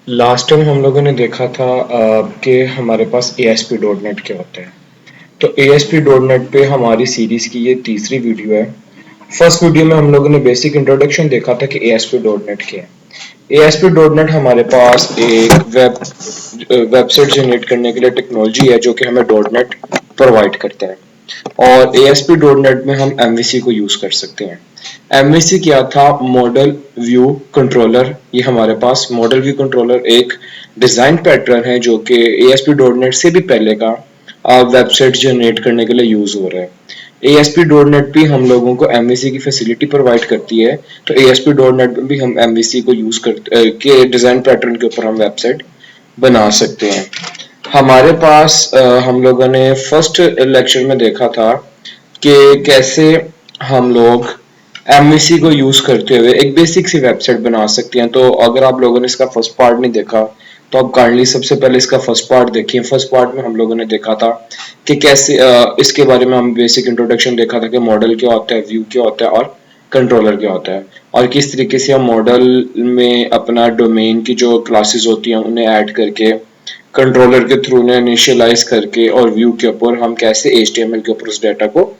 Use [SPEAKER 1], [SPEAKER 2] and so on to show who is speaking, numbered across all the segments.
[SPEAKER 1] Last time हम लोगों ने देखा था कि हमारे पास ASP.NET क्या होता है। तो ASP.NET पे हमारी सीरीज की ये तीसरी वीडियो है। फर्स्ट वीडियो में हम लोगों ने बेसिक इंट्रोडक्शन देखा था कि ASP.NET क्या है। ASP.NET हमारे पास एक वेबसाइट जनरेट करने के लिए टेक्नोलॉजी है जो कि हमें .NET प्रोवाइड करता है। और ASP.NET में हम MVC को यूज कर सकते हैं। MVC क्या था? Model view controller. ये हमारे पास मॉडल व्यू कंट्रोलर एक डिजाइन पैटर्न है जो कि ASP.NET से भी पहले का वेबसाइट जनरेट करने के लिए यूज हो रहा है। ASP.NET भी हम लोगों को MVC की फैसिलिटी प्रोवाइड करती है। तो ASP.NET में भी हम MVC को यूज के डिजाइन पैटर्न के ऊपर हम वेबसाइट बना सकते हैं। हमारे पास हम लोगों ने फर्स्ट लेक्चर में देखा था कि कैसे हम लोग MVC को यूज करते हुए एक बेसिक सी वेबसाइट बना सकते हैं। तो अगर आप लोगों ने इसका फर्स्ट पार्ट नहीं देखा तो आप काइंडली सबसे पहले इसका फर्स्ट पार्ट देखिए। फर्स्ट पार्ट में हम लोगों ने देखा था कि कैसे इसके बारे में हम बेसिक इंट्रोडक्शन देखा था कि मॉडल क्या होता है, व्यू क्या होता है और कंट्रोलर क्या होता है, और किस तरीके से हम मॉडल में अपना डोमेन की जो क्लासेस होती हैं उन्हें ऐड करके कंट्रोलर के थ्रू उन्हें इनिशियलाइज करके और व्यू के ऊपर हम कैसे HTML के ऊपर उस डाटा को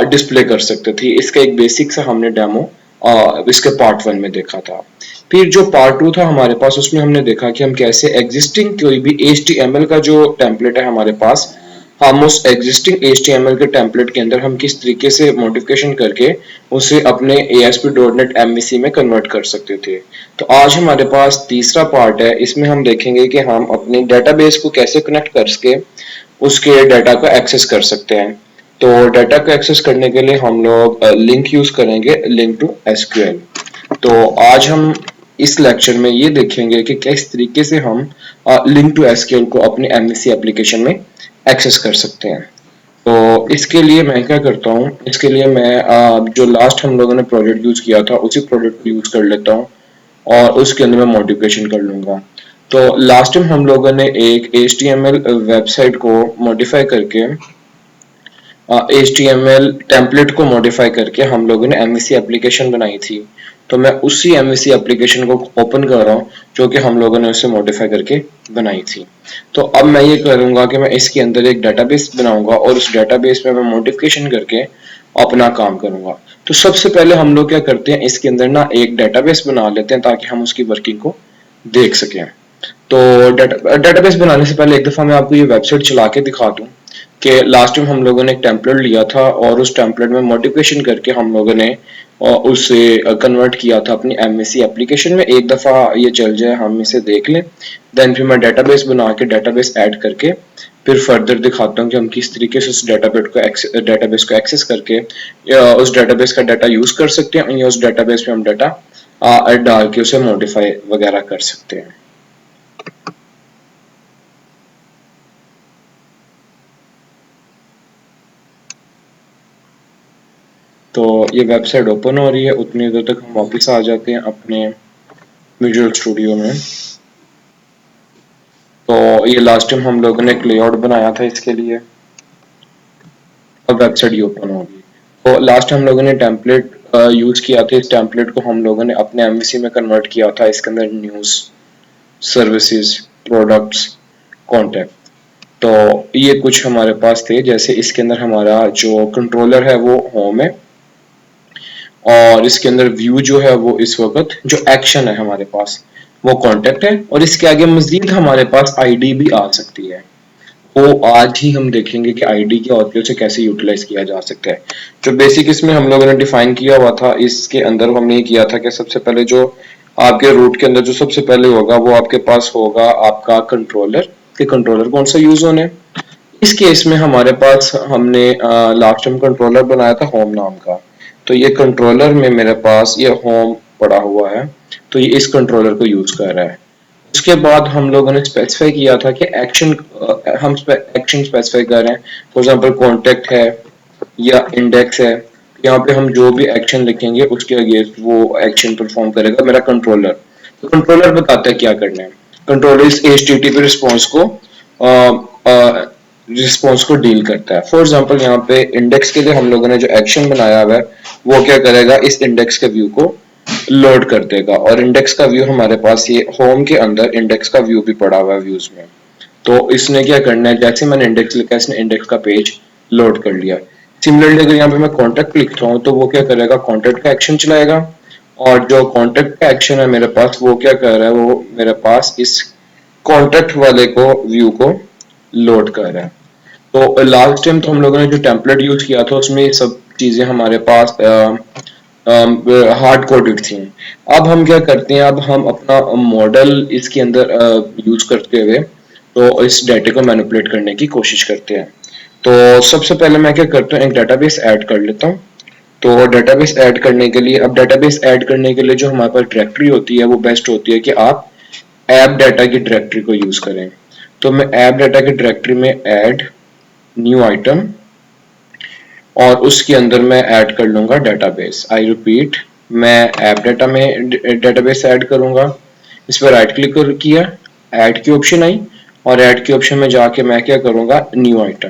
[SPEAKER 1] डिस्प्ले कर सकते थे। इसका एक बेसिक सा हमने डेमो इसके पार्ट 1 में देखा था। फिर जो पार्ट 2 था हमारे पास, उसमें हमने देखा कि हम कैसे एग्जिस्टिंग कोई भी HTML का जो टेम्पलेट है हमारे पास, हम उस एग्जिस्टिंग HTML के टेम्पलेट के अंदर हम किस तरीके से मॉडिफिकेशन करके उसे अपने ASP.NET MVC में कन्वर्ट कर सकते थे। तो आज हमारे पास तीसरा पार्ट है। इसमें हम देखेंगे कि हम अपने डेटाबेस को कैसे कनेक्ट करके उसके डाटा को एक्सेस कर सकते हैं। तो डाटा को एक्सेस करने के लिए हम लोग लिंक यूज करेंगे, लिंक टू SQL। तो आज हम इस लेक्चर में ये देखेंगे कि किस तरीके से हम लिंक टू SQL को अपने MVC एप्लीकेशन में एक्सेस कर सकते हैं। तो इसके लिए मैं क्या करता हूँ, इसके लिए मैं जो लास्ट हम लोगों ने प्रोजेक्ट यूज किया था उसी प्रोजेक्ट को यूज कर लेता हूँ और उसके अंदर मैं मॉडिफिकेशन कर लूंगा। तो लास्ट टाइम हम लोगों ने एक HTML वेबसाइट को मॉडिफाई करके HTML टेम्पलेट को मॉडिफाई करके हम लोगों ने MVC एप्लीकेशन बनाई थी। तो मैं उसी MVC एप्लीकेशन को ओपन कर रहा हूँ जो कि हम लोगों ने उसे मॉडिफाई करके बनाई थी। तो अब मैं ये करूंगा कि मैं इसके अंदर एक डेटाबेस बनाऊंगा और उस डेटाबेस में मैं मॉडिफिकेशन करके अपना काम करूंगा। तो सबसे पहले हम लोग क्या करते हैं, इसके अंदर ना एक डेटाबेस बना लेते हैं ताकि हम उसकी वर्किंग को देख सकें। तो डेटाबेस बनाने से पहले एक दफा मैं आपको ये वेबसाइट चला के दिखा दूं कि लास्ट टाइम हम लोगों ने एक टेम्पलेट लिया था और उस टेम्पलेट में मॉडिफिकेशन करके हम लोगों ने उसे कन्वर्ट किया था अपनी MVC एप्लीकेशन में। एक दफा ये चल जाए, हम इसे देख लें, देन फिर मैं डेटाबेस बना के डेटाबेस ऐड करके फिर फर्दर दिखाता हूँ कि हम किस तरीके से उस डेटाबेस को एक्सेस करके उस डेटाबेस का डाटा यूज कर सकते हैं या उस डेटाबेस में हम डाटा डाल के उसे मॉडिफाई वगैरह कर सकते हैं। तो ये वेबसाइट ओपन हो रही है, उतनी देर तक हम वापस आ जाते हैं अपने विजुअल स्टूडियो में। तो ये लास्ट टाइम हम लोगों ने एक लेआउट बनाया था इसके लिए। अब वेबसाइट ये ओपन होगी। तो लास्ट हम लोगों ने टेम्पलेट यूज किया था। इस टेम्पलेट को हम लोगों ने अपने MVC में कन्वर्ट किया था। इसके अंदर न्यूज, सर्विसेज, प्रोडक्ट्स, कॉन्टैक्ट, तो ये कुछ हमारे पास थे। जैसे इसके अंदर हमारा जो कंट्रोलर है वो होम है और इसके अंदर व्यू जो है वो इस वक्त जो एक्शन है हमारे पास वो कॉन्टेक्ट है, और इसके आगे मजीद हमारे पास आईडी भी आ सकती है। वो आज ही हम देखेंगे कि आईडी क्या होती है, उसे कैसे यूटिलाइज किया जा सकता है। जो बेसिक इसमें हम लोगों ने डिफाइन किया हुआ था, इसके अंदर हमने ये किया था कि सबसे पहले जो आपके रूट के अंदर जो सबसे पहले होगा वो आपके पास होगा आपका कंट्रोलर, कि कंट्रोलर कौन सा यूज होने। इस केस में हमारे पास हमने लास्ट टाइम कंट्रोलर बनाया था होम नाम का। तो ये कंट्रोलर में मेरे पास ये होम पड़ा हुआ है, तो ये इस कंट्रोलर को यूज कर रहा है। उसके बाद हम लोगों ने स्पेसिफाई किया था कि एक्शन हम एक्शन स्पेसिफाई कर रहे हैं। फॉर एग्जांपल कॉन्टेक्ट है या इंडेक्स है, यहाँ पे हम जो भी एक्शन लिखेंगे उसके अगेंस्ट वो एक्शन परफॉर्म करेगा मेरा कंट्रोलर। तो कंट्रोलर बताता है क्या करना है। कंट्रोलर इस HTTP रिस्पॉन्स को डील करता है। फॉर एग्जांपल यहाँ पे इंडेक्स के लिए हम लोगों ने जो एक्शन बनाया हुआ है वो क्या करेगा, इस इंडेक्स के व्यू को लोड कर देगा। और इंडेक्स का व्यू हमारे पास ये होम के अंदर इंडेक्स का व्यू भी पड़ा हुआ है व्यूज में। तो इसने क्या करना है, जैसे मैंने इंडेक्स लिखा इसने इंडेक्स का पेज लोड कर लिया। सिमिलरली अगर यहाँ पे मैं कॉन्टैक्ट लिखता हूँ तो वो क्या करेगा, कॉन्टैक्ट का एक्शन चलाएगा। और जो कॉन्टैक्ट का एक्शन है मेरे पास वो क्या कर रहा है, वो मेरे पास इस कॉन्टैक्ट वाले को व्यू को लोड कर रहा है। तो लास्ट टाइम तो हम लोगों ने जो टेम्पलेट यूज किया था उसमें ये सब चीजें हमारे पास हार्ड कोडेड थी। अब हम क्या करते हैं, अब हम अपना मॉडल इसके अंदर यूज करते हुए तो इस डाटा को मैनिपुलेट करने की कोशिश करते हैं। तो सबसे पहले मैं क्या करता हूँ, एक डेटाबेस ऐड कर लेता हूँ। तो डेटाबेस ऐड करने के लिए, अब डेटाबेस ऐड करने के लिए जो हमारे पास डायरेक्टरी होती है वो बेस्ट होती है कि आप ऐप डाटा की डायरेक्टरी को यूज करें। तो मैं ऐप डाटा की डायरेक्टरी में ऐड न्यू आइटम और उसके अंदर मैं ऐड कर लूंगा डेटाबेस। आई रिपीट, मैं ऐप डाटा में डेटाबेस ऐड करूंगा। इस पर राइट क्लिक किया, ऐड की ऑप्शन आई और ऐड के ऑप्शन में जाके मैं क्या करूंगा, न्यू आइटम।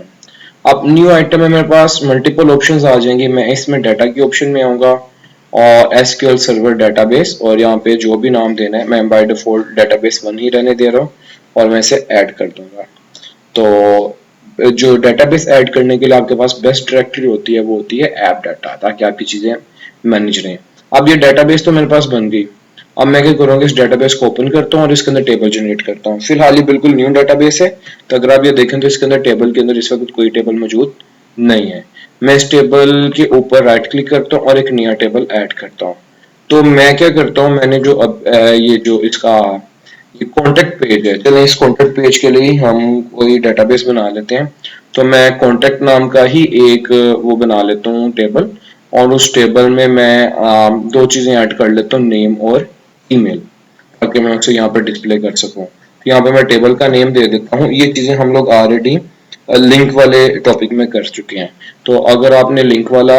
[SPEAKER 1] अब न्यू आइटम में मेरे पास मल्टीपल ऑप्शंस आ जाएंगे। मैं इसमें डाटा की ऑप्शन में आऊंगा और एसक्यूएल सर्वर डेटाबेस, और यहाँ पे जो भी नाम देना है मैं बाय डिफॉल्ट डेटाबेस 1 ही रहने दे रहा हूँ और मैं इसे ऐड कर दूंगा। तो जो डेटाबेस ऐड करने के लिए आपके पास बेस्ट डायरेक्टरी होती है वो होती है ऐप डाटा, ताकि आपकी चीजें मैनेज रहें। अब ये डेटाबेस तो मेरे पास बन गई। अब मैं क्या करूंगा, इस डेटाबेस को ओपन करता हूँ और इसके अंदर टेबल जनरेट करता हूँ। फिलहाल ये बिल्कुल न्यू डेटाबेस है, तो अगर आप ये देखें तो इसके अंदर टेबल के अंदर इस वक्त कोई टेबल मौजूद नहीं है। मैं इस टेबल के ऊपर राइट क्लिक करता हूँ और एक नया टेबल ऐड करता हूँ। तो मैं क्या करता हूँ, मैंने जो अब ये जो इसका ये कॉन्टेक्ट पेज है, चलिए इस कॉन्टेक्ट पेज के लिए हम कोई डेटाबेस बना लेते हैं। तो मैं कॉन्टेक्ट नाम का ही एक वो बना लेता हूँ टेबल, और उस टेबल में मैं दो चीजें ऐड कर लेता हूँ, नेम और ईमेल, ताकि मैं उसे यहाँ पर डिस्प्ले कर सकूँ। तो यहाँ पे मैं टेबल का नेम दे देता हूँ। ये चीजें हम लोग ऑलरेडी लिंक वाले टॉपिक में कर चुके हैं। तो अगर आपने लिंक वाला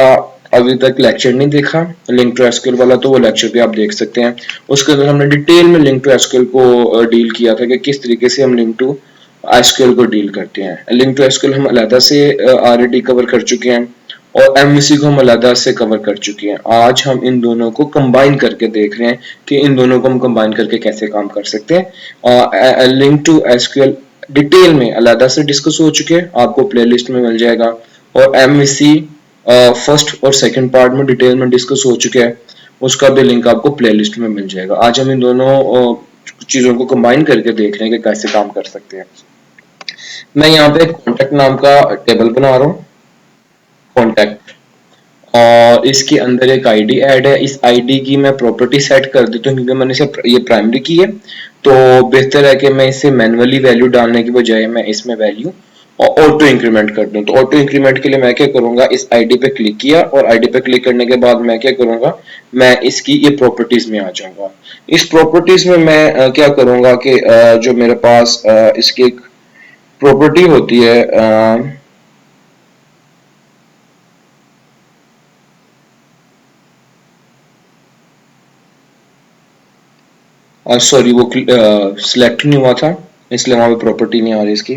[SPEAKER 1] अभी तक लेक्चर नहीं देखा, लिंक टू एसक्यूएल वाला, तो वो लेक्चर भी आप देख सकते हैं। उसके अंदर हमने डिटेल में लिंक टू एसक्यूएल को डील किया था कि किस तरीके से हम लिंक टू एसक्यूएल को डील करते हैं। लिंक टू एसक्यूएल हम अलग से ऑलरेडी कवर कर चुके हैं और एमवीसी को हम अलग से कवर कर चुके हैं। आज हम इन दोनों को कंबाइन करके देख रहे हैं कि इन दोनों को हम कंबाइन करके कैसे काम कर सकते हैं। लिंक टू एसक्यूएल डिटेल में अलग से डिस्कस हो चुके हैं, आपको प्लेलिस्ट में मिल जाएगा। और एमवीसी फर्स्ट और सेकंड पार्ट में डिटेल में डिस्कस हो चुके हैं, उसका भी लिंक आपको प्लेलिस्ट में मिल जाएगा। आज हम इन दोनों चीजों को कंबाइन करके देख रहे हैं कि कैसे काम कर सकते हैं। मैं यहाँ पे कॉन्टेक्ट नाम का टेबल बना रहा हूँ, कॉन्टेक्ट, और इसके अंदर एक आईडी ऐड है। इस आईडी की मैं प्रॉपर्टी सेट कर देता हूँ, क्योंकि मैंने इसे ये प्राइमरी की है, तो बेहतर है कि मैं इसे मैन्युअली वैल्यू डालने की बजाय मैं इसमें वैल्यू और ऑटो इंक्रीमेंट कर दूं। तो ऑटो इंक्रीमेंट के लिए मैं क्या करूंगा, इस आईडी पे क्लिक किया और आईडी पे क्लिक करने के बाद मैं क्या करूंगा, मैं इसकी ये प्रॉपर्टीज में आ जाऊंगा। इस प्रॉपर्टीज में मैं क्या करूंगा कि जो मेरे पास इसकी एक प्रॉपर्टी होती है, सॉरी वो सिलेक्ट नहीं हुआ था, इसलिए वहां पे प्रॉपर्टी नहीं आ रही इसकी।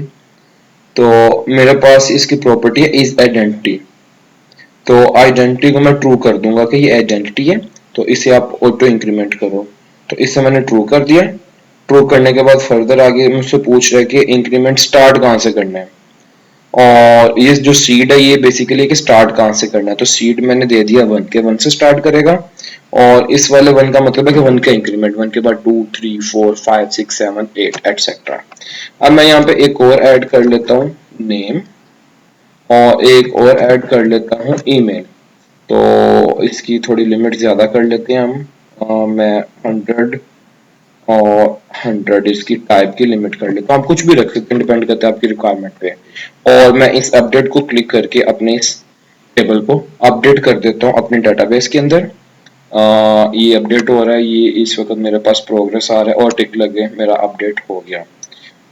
[SPEAKER 1] तो मेरे पास इसकी प्रॉपर्टी है इज आइडेंटिटी। तो आइडेंटिटी को मैं ट्रू कर दूंगा कि ये आइडेंटिटी है, तो इसे आप ऑटो इंक्रीमेंट करो। तो इसे मैंने ट्रू कर दिया। ट्रू करने के बाद फर्दर आगे मुझसे पूछ रहा है कि इंक्रीमेंट स्टार्ट कहाँ से करना है, और ये जो सीड है ये बेसिकली कि स्टार्ट कहाँ से करना है। तो सीड मैंने दे दिया 1 के, 1 से स्टार्ट करेगा, और इस वाले 1 का मतलब है कि 1 का इंक्रीमेंट, 1 के बाद 2 3 4 5 6 7 8 एटसेट्रा। अब मैं यहाँ पे एक और ऐड कर लेता हूँ, नेम, और एक और ऐड कर लेता हूँ ईमेल। तो इसकी थोड़ी लिमिट ज्यादा कर लेते हैं हम, मैं 100 और 100 इसकी टाइप की लिमिट कर लेता हूँ। आप कुछ भी रख सकते हैं, डिपेंड करता है आपकी रिक्वायरमेंट पे। और मैं इस अपडेट को क्लिक करके अपने इस टेबल को अपडेट कर देता हूँ अपने डेटाबेस के अंदर। ये अपडेट हो रहा है, ये इस वक्त मेरे पास प्रोग्रेस आ रहा है और टिक लगे मेरा अपडेट हो गया।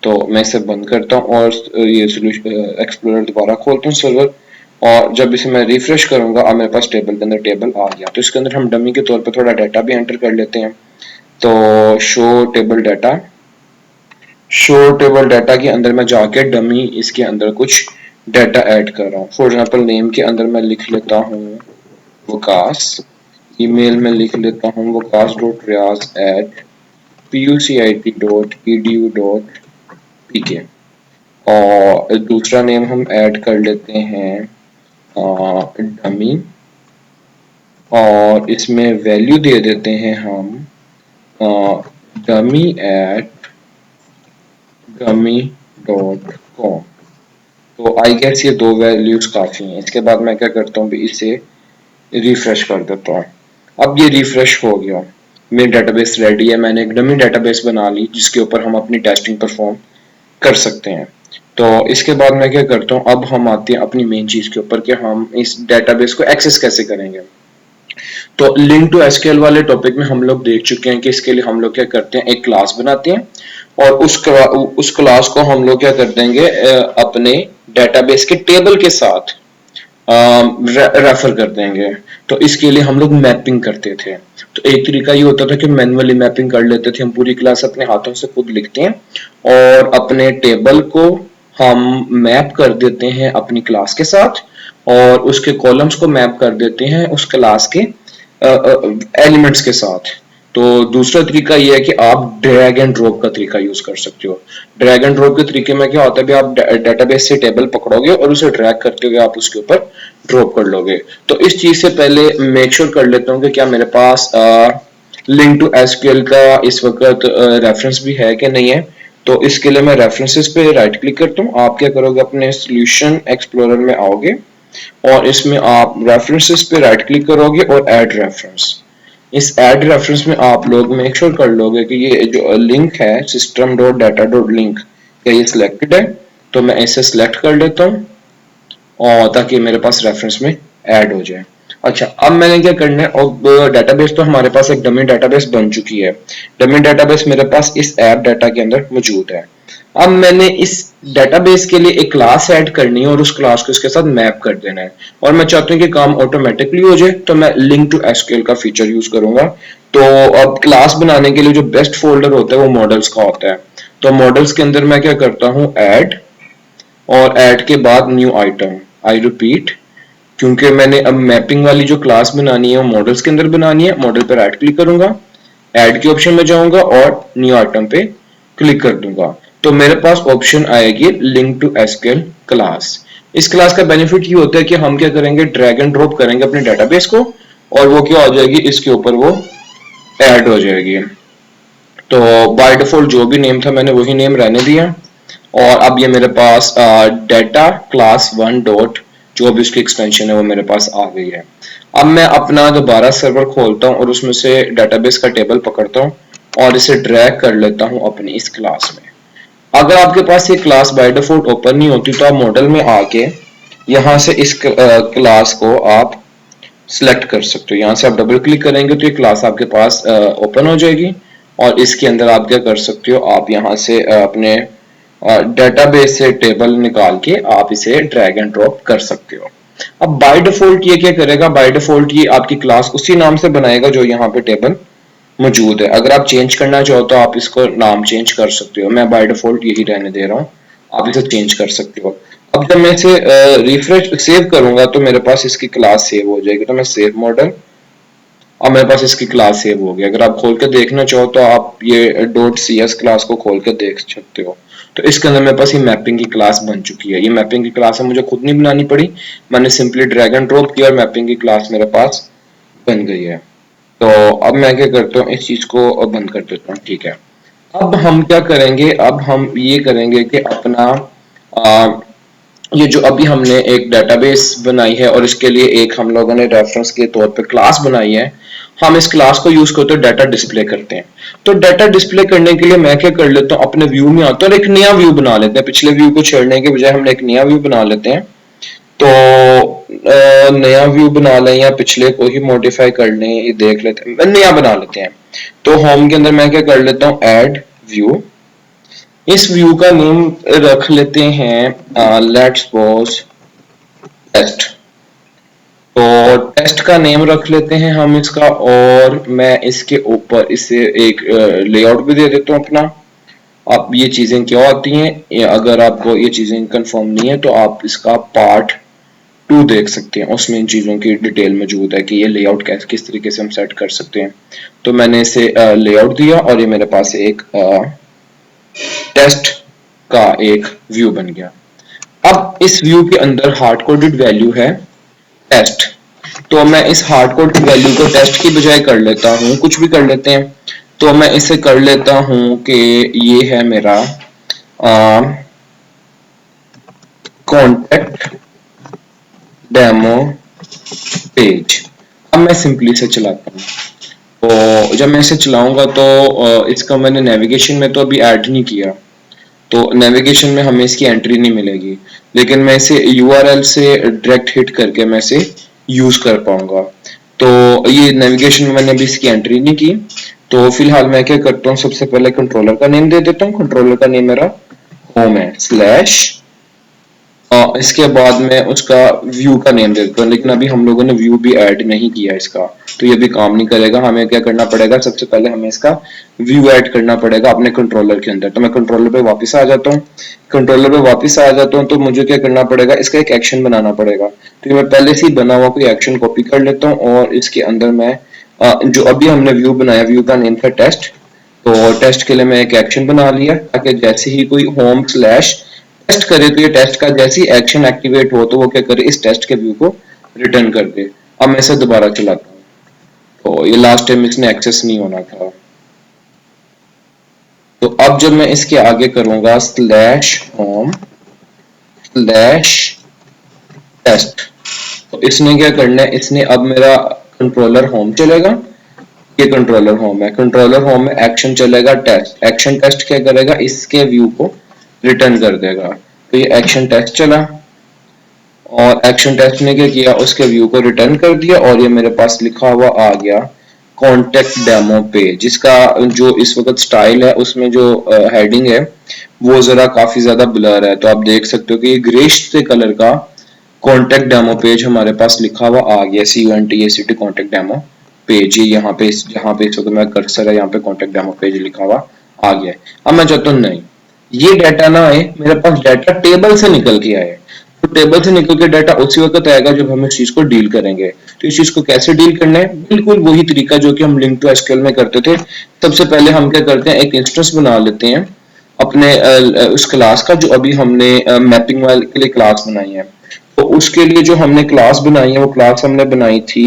[SPEAKER 1] तो मैं इसे बंद करता हूँ और ये सोल्यूशन एक्सप्लोरर दोबारा खोलता हूँ सर्वर, और जब इसे मैं रिफ्रेश करूंगा अब मेरे पास टेबल के अंदर टेबल आ गया। तो इसके अंदर हम डमी के तौर पर थोड़ा डाटा भी एंटर कर लेते हैं। तो show table data, show table data के अंदर मैं जाके डमी इसके अंदर कुछ डाटा ऐड कर रहा हूँ। फॉर एग्जांपल नेम के अंदर मैं लिख लेता हूँ विकास, ईमेल में लिख लेता हूँ waqas.riaz@pucit.edu.pk। और दूसरा नेम हम ऐड कर लेते हैं डमी, और इसमें वैल्यू दे देते हैं हम dummy@gummy.com। तो आई गेस ये दो वैल्यूज काफी हैं। इसके बाद मैं क्या करता हूँ, इसे रिफ्रेश कर देता हूँ। अब ये रिफ्रेश हो गया, मेरी डेटाबेस रेडी है। मैंने एक डमी डेटाबेस बना ली जिसके ऊपर हम अपनी टेस्टिंग परफॉर्म कर सकते हैं। तो इसके बाद मैं क्या करता हूँ, अब हम आते हैं अपनी मेन चीज के ऊपर कि हम इस डेटाबेस को एक्सेस कैसे करेंगे। तो लिंक टू एसक्यूएल वाले टॉपिक में हम लोग देख चुके हैं कि इसके लिए हम लोग क्या करते हैं, एक क्लास बनाते हैं और उस क्लास को हम लोग क्या कर देंगे, अपने डेटाबेस के टेबल के साथ रेफर कर देंगे। तो इसके लिए हम लोग मैपिंग करते थे। तो एक तरीका ये होता था कि मैनुअली मैपिंग कर लेते थे, हम पूरी क्लास अपने हाथों से खुद लिखते हैं और अपने टेबल को हम मैप कर देते हैं अपनी क्लास के साथ, और उसके कॉलम्स को मैप कर देते हैं उस क्लास के एलिमेंट्स के साथ। तो दूसरा तरीका यह है कि आप ड्रैग एंड ड्रॉप का तरीका यूज कर सकते हो। ड्रैग एंड ड्रॉप के तरीके में क्या होता है, आप डेटाबेस से टेबल पकड़ोगे और उसे ड्रैग करते हुए आप उसके ऊपर ड्रॉप कर लोगे। तो इस चीज से पहले मेक श्योर कर लेता हूँ कि क्या मेरे पास लिंक टू एसक्यूएल का इस वक्त रेफरेंस भी है कि नहीं है। तो इसके लिए मैं रेफरेंसेस पे राइट क्लिक करता हूँ। आप क्या करोगे, अपने सॉल्यूशन एक्सप्लोरर में आओगे और इसमें आप रेफरेंसेस पे राइट क्लिक करोगे और ऐड रेफरेंस। इस ऐड रेफरेंस में आप लोग मेक श्योर कर लोगे कि ये जो लिंक है system.data.link, क्या ये सिलेक्टेड है। तो मैं इसे सिलेक्ट कर लेता हूँ और ताकि मेरे पास रेफरेंस में ऐड हो जाए। अच्छा, अब मैंने क्या करना है, अब डेटाबेस तो हमारे पास एक डमी डेटाबेस बन चुकी है। डमी डेटाबेस मेरे पास इस ऐप डाटा के अंदर मौजूद है। अब मैंने इस डेटाबेस के लिए एक क्लास ऐड करनी है और उस क्लास को इसके साथ मैप कर देना है, और मैं चाहता हूँ कि काम ऑटोमेटिकली हो जाए। तो मैं लिंक टू एसक्यूएल का फीचर यूज करूंगा। तो अब क्लास बनाने के लिए जो बेस्ट फोल्डर होता है वो मॉडल्स का होता है। तो मॉडल्स के अंदर मैं क्या करता हूँ, ऐड, और ऐड के बाद न्यू आइटम। आई रिपीट, क्योंकि मैंने अब मैपिंग वाली जो क्लास बनानी है वो मॉडल्स के अंदर बनानी है। मॉडल पर राइट क्लिक करूंगा, ऐड के ऑप्शन में जाऊंगा और न्यू आइटम पे क्लिक कर दूंगा। तो मेरे पास ऑप्शन आएगी लिंक टू एसक्यूएल क्लास। इस क्लास का बेनिफिट ये होता है कि हम क्या करेंगे, ड्रैग एंड ड्रॉप करेंगे अपने डेटाबेस को और वो क्या हो जाएगी, इसके ऊपर वो ऐड हो जाएगी। तो बाय डिफॉल्ट जो भी नेम था मैंने वही नेम रहने दिया, और अब ये मेरे पास डेटा क्लास 1 डॉट जो भी उसकी एक्सटेंशन है वो मेरे पास आ गई है। अब मैं अपना दोबारा सर्वर खोलता हूँ और उसमें से डेटाबेस का टेबल पकड़ता हूँ और इसे ड्रैग कर लेता हूँ अपनी इस क्लास में। अगर आपके पास ये क्लास बाय डिफॉल्ट ओपन नहीं होती तो आप मॉडल में आके यहाँ से इस क्लास को आप सिलेक्ट कर सकते हो। यहाँ से आप डबल क्लिक करेंगे तो ये क्लास आपके पास ओपन हो जाएगी, और इसके अंदर आप क्या कर सकते हो, आप यहाँ से अपने डेटाबेस से टेबल निकाल के आप इसे ड्रैग एंड ड्रॉप कर सकते हो। अब बाय डिफॉल्ट ये क्या करेगा, बाय डिफॉल्ट ये आपकी क्लास उसी नाम से बनाएगा जो यहाँ पे टेबल मौजूद है। अगर आप चेंज करना चाहो तो आप इसको नाम चेंज कर सकते हो। मैं बाय डिफॉल्ट यही रहने दे रहा हूँ, आप इसे चेंज कर सकते हो। अब जब मैं इसे रिफ्रेश सेव करूंगा तो मेरे पास इसकी क्लास सेव हो जाएगी। तो मैं सेव मॉडल, अब मेरे पास इसकी क्लास सेव हो गई। अगर आप खोल के देखना चाहो तो आप ये .cs क्लास को खोल के देख सकते हो। तो इसके अंदर मेरे पास ये मैपिंग की क्लास बन चुकी है। ये मैपिंग की क्लास है, मुझे खुद नहीं बनानी पड़ी, मैंने सिंपली ड्रैग एंड ड्रॉप किया और मैपिंग की क्लास मेरे पास बन गई है। तो अब मैं क्या करता हूँ, इस चीज को बंद कर देता हूँ। ठीक है, अब हम क्या करेंगे, अब हम ये करेंगे कि अपना ये जो अभी हमने एक डेटाबेस बनाई है और इसके लिए एक हम लोगों ने रेफरेंस के तौर पे क्लास बनाई है, हम इस क्लास को यूज करते हैं डाटा डिस्प्ले करते हैं। तो डाटा डिस्प्ले करने के लिए मैं क्या कर लेता हूँ, अपने व्यू में आता हूँ और एक नया व्यू बना लेते हैं। पिछले व्यू को छेड़ने के बजाय हम एक नया व्यू बना लेते हैं। तो नया व्यू बना लें या पिछले को ही मॉडिफाई कर लें, ये देख लेते हैं, नया बना लेते हैं। तो होम के अंदर मैं क्या कर लेता हूँ, ऐड व्यू। इस व्यू का नेम रख लेते हैं लेट्स सपोज टेस्ट। तो टेस्ट का नेम रख लेते हैं हम इसका, और मैं इसके ऊपर इसे एक लेआउट भी दे देता हूँ अपना। अब ये चीजें क्या होती हैं, अगर आपको ये चीजें कंफर्म नहीं है तो आप इसका पार्ट टू देख सकते हैं, उसमें इन चीज़ों की डिटेल मौजूद है कि ये लेआउट कैसे किस तरीके से हम सेट कर सकते हैं। तो मैंने इसे लेआउट दिया और ये मेरे पास एक टेस्ट का एक व्यू बन गया। अब इस व्यू के अंदर हार्ड कोडेड वैल्यू है टेस्ट, तो मैं इस हार्ड कोडेड वैल्यू को टेस्ट की बजाय कर लेता हूँ, कुछ भी कर लेते हैं। तो मैं इसे कर लेता हूँ कि ये है मेरा कॉन्टेक्ट डेमो पेज। अब मैं सिंपली से चलाता हूँ। तो जब मैं इसे चलाऊंगा तो इसका मैंने नेविगेशन में तो अभी ऐड नहीं किया, तो नेविगेशन में हमें इसकी एंट्री नहीं मिलेगी, लेकिन मैं इसे यूआरएल से डायरेक्ट हिट करके मैं इसे यूज कर पाऊंगा। तो ये नेविगेशन में मैंने अभी इसकी एंट्री नहीं की। तो फिलहाल मैं क्या करता हूँ, सबसे पहले कंट्रोलर का नेम दे देता हूँ। कंट्रोलर का नेम मेरा होम है स्लैश, इसके बाद में उसका व्यू का नेम दे देता हूँ, लेकिन अभी हम लोगों ने व्यू भी ऐड नहीं किया इसका, तो ये भी काम नहीं करेगा। हमें क्या करना पड़ेगा, सबसे पहले हमें इसका व्यू ऐड करना पड़ेगा अपने कंट्रोलर के अंदर। तो मैं कंट्रोलर पे वापस आ जाता हूँ। कंट्रोलर पे वापस आ जाता हूँ तो मुझे क्या करना पड़ेगा, इसका एक एक्शन बनाना पड़ेगा। तो मैं पहले से ही बना हुआ कोई एक्शन कॉपी कर लेता हूँ और इसके अंदर मैं जो अभी हमने व्यू बनाया, व्यू का नेम था टेस्ट, तो टेस्ट के लिए मैं एक एक्शन बना लिया ताकि जैसे ही कोई होम स्लैश टेस्ट करे तो ये टेस्ट का जैसे ही एक्शन एक्टिवेट हो तो वो क्या करे, इस टेस्ट के व्यू को रिटर्न कर दे। अब मैं इसे दोबारा चलाता हूँ, तो ये लास्ट टाइम इसने एक्सेस नहीं होना था। तो अब जब मैं इसके आगे करूंगा स्लैश होम स्लैश टेस्ट, तो इसने क्या करना है, इसने अब मेरा कंट्रोलर होम चलेगा। ये कंट्रोलर होम है, कंट्रोलर होम में एक्शन चलेगा टेस्ट। एक्शन टेस्ट क्या करेगा, इसके व्यू को रिटर्न कर देगा। तो ये एक्शन टेस्ट चला और एक्शन टेस्ट ने क्या किया, उसके व्यू को रिटर्न कर दिया और ये मेरे पास लिखा हुआ आ गया कॉन्टेक्ट डेमो पेज। जिसका जो इस वक्त स्टाइल है उसमें जो हेडिंग है वो जरा काफी ज्यादा ब्लर है, तो आप देख सकते हो कि ये ग्रेश से कलर का कॉन्टेक्ट डेमो पेज हमारे पास लिखा हुआ आ गया, CONTACT कॉन्टेक्ट डेमो पेज। ये यहाँ पे जहाँ पे इस वक्त मेरा कर्सर है यहाँ पे कॉन्टेक्ट डेमो पेज लिखा हुआ आ गया। अब मैं चाहता हूँ नहीं, ये डाटा ना आए, मेरे पास डाटा टेबल से निकल के आए। तो टेबल से निकल के डाटा उसी वक्त आएगा जब हम इस चीज को डील करेंगे। तो इस चीज को कैसे डील करना है, बिल्कुल वही तरीका जो कि हम लिंक टू एसक्यूएल में करते थे। सबसे पहले हम क्या करते हैं, एक इंस्टेंस बना लेते हैं अपने उस क्लास का जो अभी हमने मैपिंग वाले के लिए क्लास बनाई है। तो उसके लिए जो हमने क्लास बनाई है वो क्लास हमने बनाई थी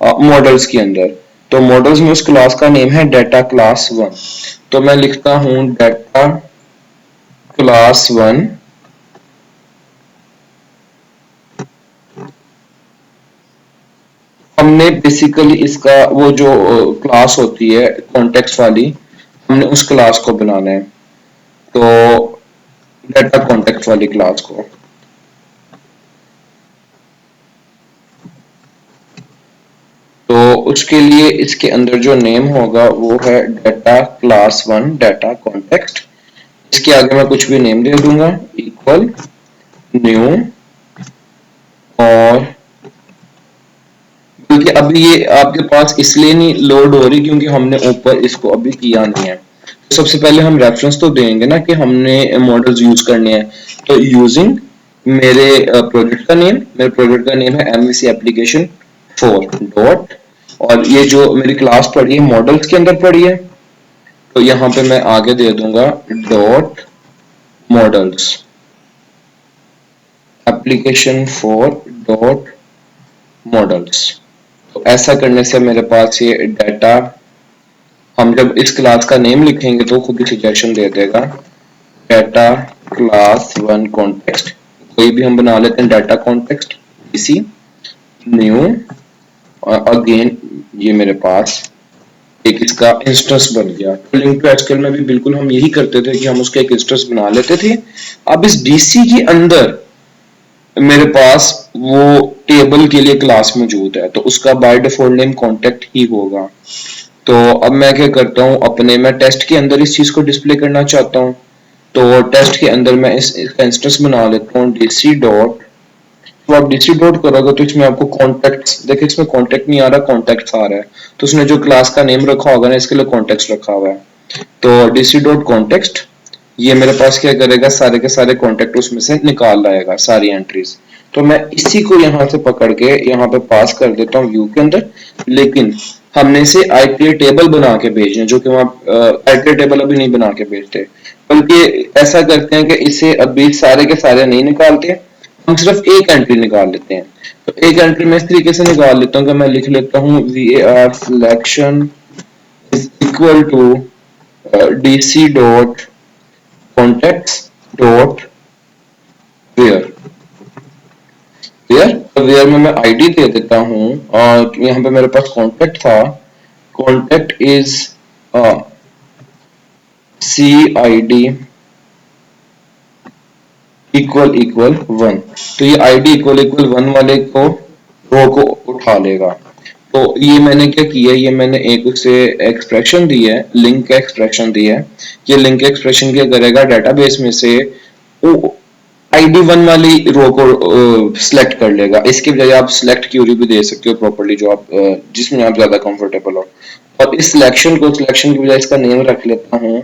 [SPEAKER 1] मॉडल्स के अंदर। तो मॉडल्स में उस क्लास का नेम है डाटा क्लास 1। तो मैं लिखता हूं डाटा क्लास 1 हमने बेसिकली इसका वो जो क्लास होती है कॉन्टेक्स्ट वाली, हमने उस क्लास को बनाना है। तो डाटा कॉन्टेक्स्ट वाली क्लास को, तो उसके लिए इसके अंदर जो नेम होगा वो है डाटा क्लास 1 डाटा कॉन्टेक्स्ट। इसके आगे मैं कुछ भी नेम दे दूंगा, इक्वल न्यू, और क्योंकि अभी ये आपके पास इसलिए नहीं लोड हो रही क्योंकि हमने ऊपर इसको अभी किया नहीं है। तो सबसे पहले हम रेफरेंस तो देंगे ना कि हमने मॉडल्स यूज करने हैं। तो यूजिंग मेरे प्रोजेक्ट का नेम, मेरे प्रोजेक्ट का नेम है MVC एप्लीकेशन 4 डॉट, और ये जो मेरी क्लास पड़ी है मॉडल्स के अंदर पड़ी है, तो यहाँ पे मैं आगे दे दूंगा dot models application 4 dot models. तो ऐसा करने से मेरे पास ये डाटा, हम जब इस क्लास का नेम लिखेंगे तो खुद ही सजेशन दे देगा डाटा क्लास 1 कॉन्टेक्स्ट। कोई भी हम बना लेते हैं डाटा कॉन्टेक्स्ट इसी न्यू, और अगेन ये मेरे पास एक इसका इंस्टेंस बन गया। तो लिंक टू एसक्यूएल में भी बिल्कुल हम यही करते थे कि हम उसका एक इंस्टेंस बना लेते थे। अब इस डीसी के अंदर मेरे पास वो टेबल के लिए क्लास मौजूद है, तो उसका बाय डिफॉल्ट नेम कॉन्टेक्ट ही होगा। तो अब मैं क्या करता हूँ, अपने मैं टेस्ट के अंदर इस चीज को डिस्प्ले करना चाहता हूँ, तो टेस्ट के अंदर मैं इसका इंस्टेंस बना लेता हूँ डीसी डॉट। तो आप डीसी डॉट करोगे तो इसमें आपको कॉन्टेक्ट, देखिए इसमें कॉन्टेक्ट नहीं आ रहा, कॉन्टेक्ट आ रहा है। तो उसने जो क्लास का नेम रखा होगा ना इसके लिए कॉन्टेक्ट रखा हुआ है। तो डीसी डॉट कॉन्टेक्स्ट ये मेरे पास क्या करेगा, सारे के सारे कॉन्टेक्ट उसमें से निकाल लाएगा, सारी एंट्रीज। तो मैं इसी को यहाँ से पकड़ के यहाँ पे पास कर देता हूँ व्यू के अंदर, लेकिन हमने इसे आईपी टेबल बना के भेजना है, जो कि वहाँ आईपी टेबल अभी नहीं बना के भेजते, बल्कि ऐसा करते हैं कि इसे अभी सारे के सारे नहीं निकालते, हम सिर्फ एक एंट्री निकाल लेते हैं। तो एक एंट्री में इस तरीके से निकाल लेता हूँ कि मैं लिख लेता हूँ var selection is equal to dc dot contacts dot where. Where में मैं आईडी दे देता हूँ, और यहाँ पे मेरे पास कॉन्टेक्ट था, contact is C I D equal equal 1। तो ये आईडी इक्वल इक्वल 1 वाले को रो को उठा लेगा। तो ये मैंने क्या किया, ये मैंने एक उसे एक्सप्रेशन दी है, लिंक एक्सप्रेशन दी है। ये लिंक एक्सप्रेशन क्या करेगा, डाटाबेस में से आईडी 1 वाली रो को सिलेक्ट कर लेगा। इसके बजाय आप सिलेक्ट क्यूरी भी दे सकते हो प्रॉपर्ली, जो आप जिसमें आप ज्यादा कंफर्टेबल हो। और इस सिलेक्शन की बजाय इसका नेम रख लेता हूँ,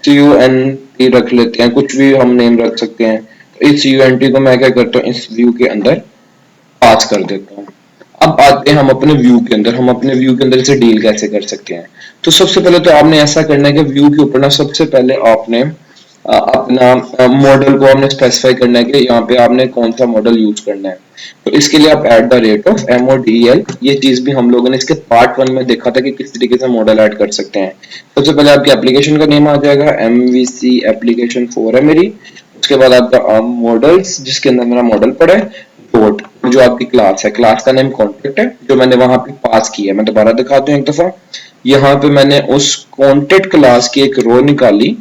[SPEAKER 1] CUNT रख लेते हैं, कुछ भी हम नेम रख सकते हैं। तो इस CUNT को मैं क्या करता हूँ, इस व्यू के अंदर पास कर देता हूँ। अब आते हैं हम अपने व्यू के अंदर, हम अपने व्यू के अंदर इसे डील कैसे कर सकते हैं। तो सबसे पहले तो आपने ऐसा करना है कि व्यू के ऊपर ना सबसे पहले आपने अपना मॉडल को आपने स्पेसिफाई करना है कि यहाँ पे आपने कौन सा मॉडल यूज करना है। तो इसके लिए आप @MODEL, ये चीज भी हम लोगों ने इसके पार्ट 1 में देखा था कि किस तरीके से मॉडल ऐड कर सकते हैं। सबसे पहले आपकी एप्लीकेशन का नेम आ जाएगा, MVC एप्लीकेशन 4 है मेरी। उसके बाद आपका मॉडल्स, जिसके अंदर मेरा मॉडल पड़ा है, डॉट, जो आपकी क्लास है, क्लास का नेम कॉन्टेक्ट है, जो मैंने वहां पे पास किया है। मैं दोबारा दिखाता हूँ एक दफा। यहाँ पे मैंने उस कॉन्टेक्ट क्लास की एक रो निकाली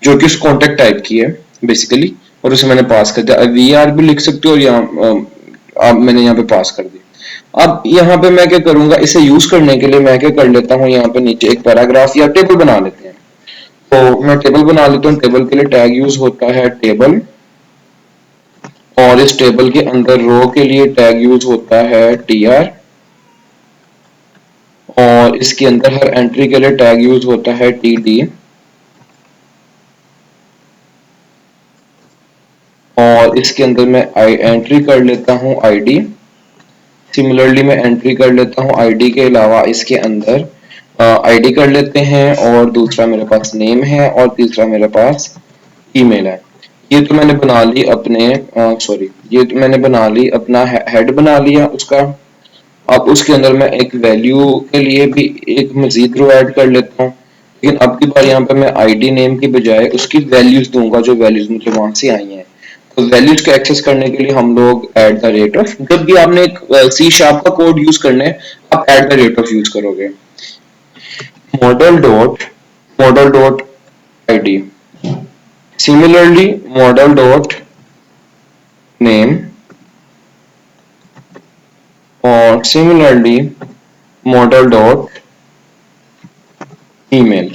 [SPEAKER 1] जो कि उस कॉन्टेक्ट टाइप की है बेसिकली, और उसे मैंने पास कर दिया। वीआर भी लिख सकते हो, और यहाँ अब मैंने यहाँ पे पास कर दिया। अब यहाँ पे मैं क्या करूंगा, इसे यूज करने के लिए मैं क्या कर लेता हूँ, यहाँ पे नीचे एक पैराग्राफ या टेबल बना लेते हैं। तो मैं टेबल बना लेता हूँ। टेबल के लिए टैग यूज होता है टेबल, और इस टेबल के अंदर रो के लिए टैग यूज होता है tr, और इसके अंदर हर एंट्री के लिए टैग यूज होता है td, और इसके अंदर मैं एंट्री कर लेता हूँ आईडी। सिमिलरली मैं एंट्री कर लेता हूँ आईडी के अलावा इसके अंदर आईडी कर लेते हैं, और दूसरा मेरे पास नेम है, और तीसरा मेरे पास ईमेल है। ये तो मैंने बना ली अपने सॉरी, ये तो मैंने बना ली अपना हेड बना लिया उसका। अब उसके अंदर मैं एक वैल्यू के लिए भी एक मजीद रो ऐड कर लेता हूँ, लेकिन अब की बार यहाँ पे मैं आईडी नेम की बजाय उसकी वैल्यूज दूंगा, जो वैल्यूज मुझे वहां से आई हैं। तो वैल्यूज को एक्सेस करने के लिए हम लोग @, जब भी आपने एक C# का कोड यूज करना है, आप @, यूज करोगे। model.id, सिमिलरली model.name, और सिमिलरली model.email।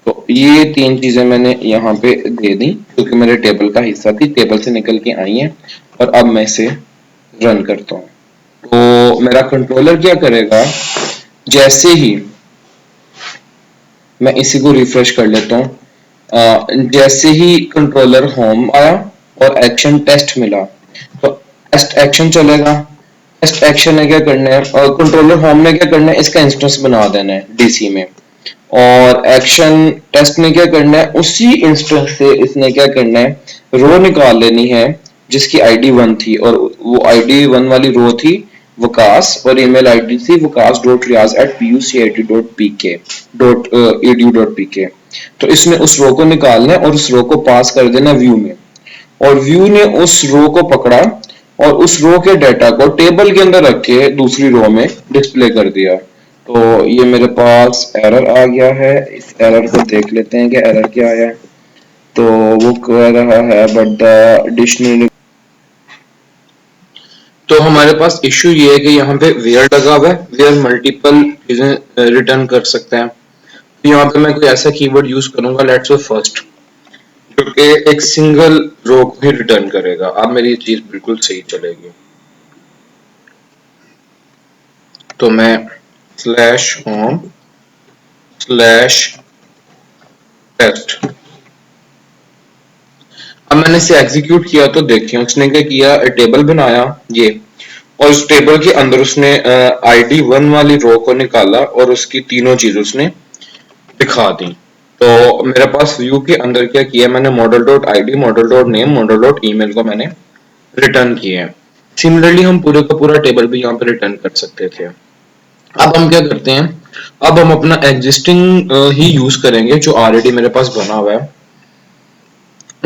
[SPEAKER 1] तो ये तीन चीजें मैंने यहाँ पे दे दी, क्योंकि मेरे टेबल का हिस्सा थी, टेबल से निकल के आई हैं। और अब मैं इसे रन करता हूँ। तो मेरा कंट्रोलर क्या करेगा, जैसे ही मैं इसी को रिफ्रेश कर लेता हूँ, जैसे ही कंट्रोलर होम आया और एक्शन टेस्ट मिला, तो टेस्ट एक्शन चलेगा। टेस्ट एक्शन ने क्या करना है, और कंट्रोलर होम ने क्या करना है, इसका इंस्टेंस बना देना है डीसी में, और एक्शन टेस्ट ने क्या करना है, उसी इंस्टेंस से इसने क्या करना है, रो निकाल लेनी है जिसकी आईडी 1 थी, और वो आईडी 1 वाली रो थी वकास, और ईमेल आईडी थी wkas@pucat.pk.edu.pk। तो इसने उस रो को निकालना है और उस रो को पास कर देना व्यू में, और व्यू ने उस रो को पकड़ा और उस रो के डाटा को टेबल के अंदर रख के दूसरी रो में डिस्प्ले कर दिया। तो ये मेरे पास एरर आ गया है, इस एरर को देख लेते हैं कि एरर क्या आया है। तो वो कह रहा है बट द डिक्शनरी, तो हमारे पास इश्यू ये है कि यहाँ पे वेयर लगा हुआ है, वेयर मल्टीपल चीजें रिटर्न कर सकते हैं। तो यहाँ पे मैं कोई ऐसा कीवर्ड यूज करूंगा, लेट्स से फर्स्ट, जो कि एक सिंगल रो को ही रिटर्न करेगा। अब मेरी चीज बिल्कुल सही चलेगी। तो मैं /home/test, अब मैं मैंने इसे एग्जीक्यूट किया तो देखिए उसने क्या किया, टेबल बनाया ये, और उस टेबल के अंदर उसने आईडी 1 वाली रो को निकाला और उसकी तीनों चीज उसने दिखा दी। तो मेरे पास व्यू के अंदर क्या किया मैंने, model dot I D, model dot name, model dot email को मैंने रिटर्न किया है। सिमिलरली हम पूरे का पूरा टेबल भी यहाँ पे रिटर्न कर सकते थे। अब हम क्या करते हैं, अब हम अपना एग्जिस्टिंग ही यूज करेंगे जो ऑलरेडी मेरे पास बना हुआ है,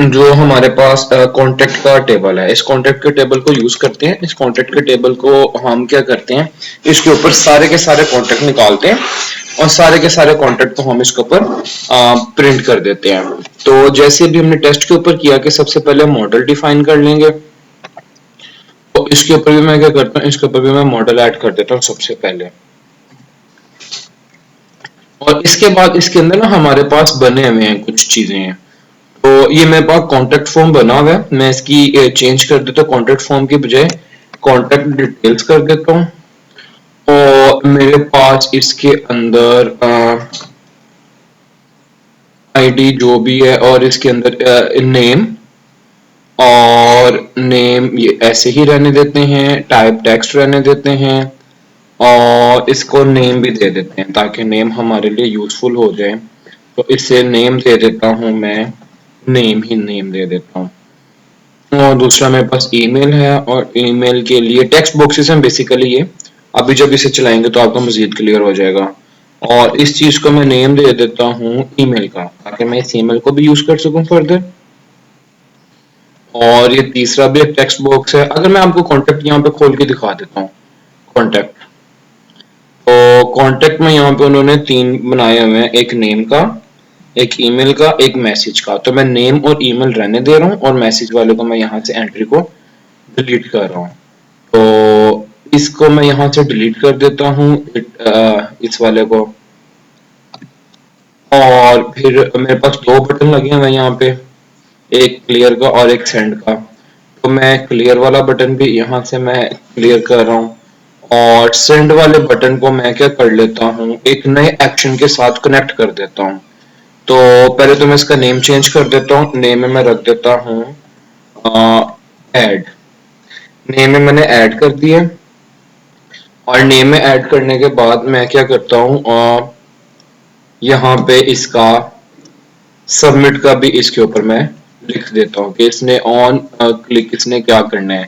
[SPEAKER 1] जो हमारे पास कॉन्टेक्ट का टेबल है। इस कॉन्टेक्ट के टेबल को यूज करते हैं। इस कॉन्टेक्ट के टेबल को हम क्या करते हैं, इसके ऊपर सारे के सारे कॉन्टेक्ट निकालते हैं और सारे के सारे कॉन्टेक्ट को हम इसके ऊपर प्रिंट कर देते हैं। तो जैसे भी हमने टेस्ट के ऊपर किया कि सबसे पहले मॉडल डिफाइन कर लेंगे, तो इसके ऊपर भी मैं क्या करता हूँ, इसके ऊपर भी मैं मॉडल ऐड कर देता हूँ सबसे पहले। और इसके बाद इसके अंदर ना हमारे पास बने हुए हैं कुछ चीजें हैं। तो ये मेरे पास कॉन्टेक्ट फॉर्म बना हुआ है, मैं इसकी चेंज कर देता हूँ, कॉन्टेक्ट फॉर्म की बजाय कॉन्टेक्ट डिटेल्स कर देता हूँ। और मेरे पास इसके अंदर आईडी जो भी है, और इसके अंदर नेम, और नेम ये ऐसे ही रहने देते हैं, टाइप टेक्स्ट रहने देते हैं, और इसको नेम भी दे देते हैं ताकि नेम हमारे लिए यूजफुल हो जाए। तो इससे नेम दे देता हूं मैं, नेम ही नेम दे देता हूँ। और दूसरा मेरे पास ईमेल है, और ईमेल के लिए टेक्स्ट बॉक्सेस हैं बेसिकली ये, अभी जब इसे चलाएंगे तो आपको मजीद क्लियर हो जाएगा। और इस चीज को मैं नेम दे देता हूँ ईमेल का, ताकि मैं इस ईमेल को भी यूज कर सकूं फर्दर। और ये तीसरा भी एक टेक्स्ट बॉक्स है। अगर मैं आपको कॉन्टेक्ट यहाँ पे खोल के दिखा देता हूँ, कॉन्टेक्ट, तो कॉन्टेक्ट में यहाँ पे उन्होंने 3 बनाए हुए हैं, एक नेम का, एक ईमेल का, एक मैसेज का। तो मैं नेम और ईमेल रहने दे रहा हूँ और मैसेज वाले को मैं यहाँ से एंट्री को डिलीट कर रहा हूँ। तो इसको मैं यहाँ से डिलीट कर देता हूँ, इस वाले को। और फिर मेरे पास 2 बटन लगे हुए हैं यहाँ पे, एक क्लियर का और एक सेंड का। तो मैं क्लियर वाला बटन भी यहाँ से मैं क्लियर कर रहा हूँ, और सेंड वाले बटन को मैं क्या कर लेता हूँ, एक नए एक्शन के साथ कनेक्ट कर देता हूँ। तो पहले तो मैं इसका नेम चेंज कर देता हूँ, नेम में मैं रख देता हूँ ऐड। नेम में मैंने ऐड कर दिया, और नेम में ऐड करने के बाद मैं क्या करता हूँ, यहाँ पे इसका सबमिट का भी इसके ऊपर मैं लिख देता हूँ कि इसने ऑन क्लिक इसने क्या करना है।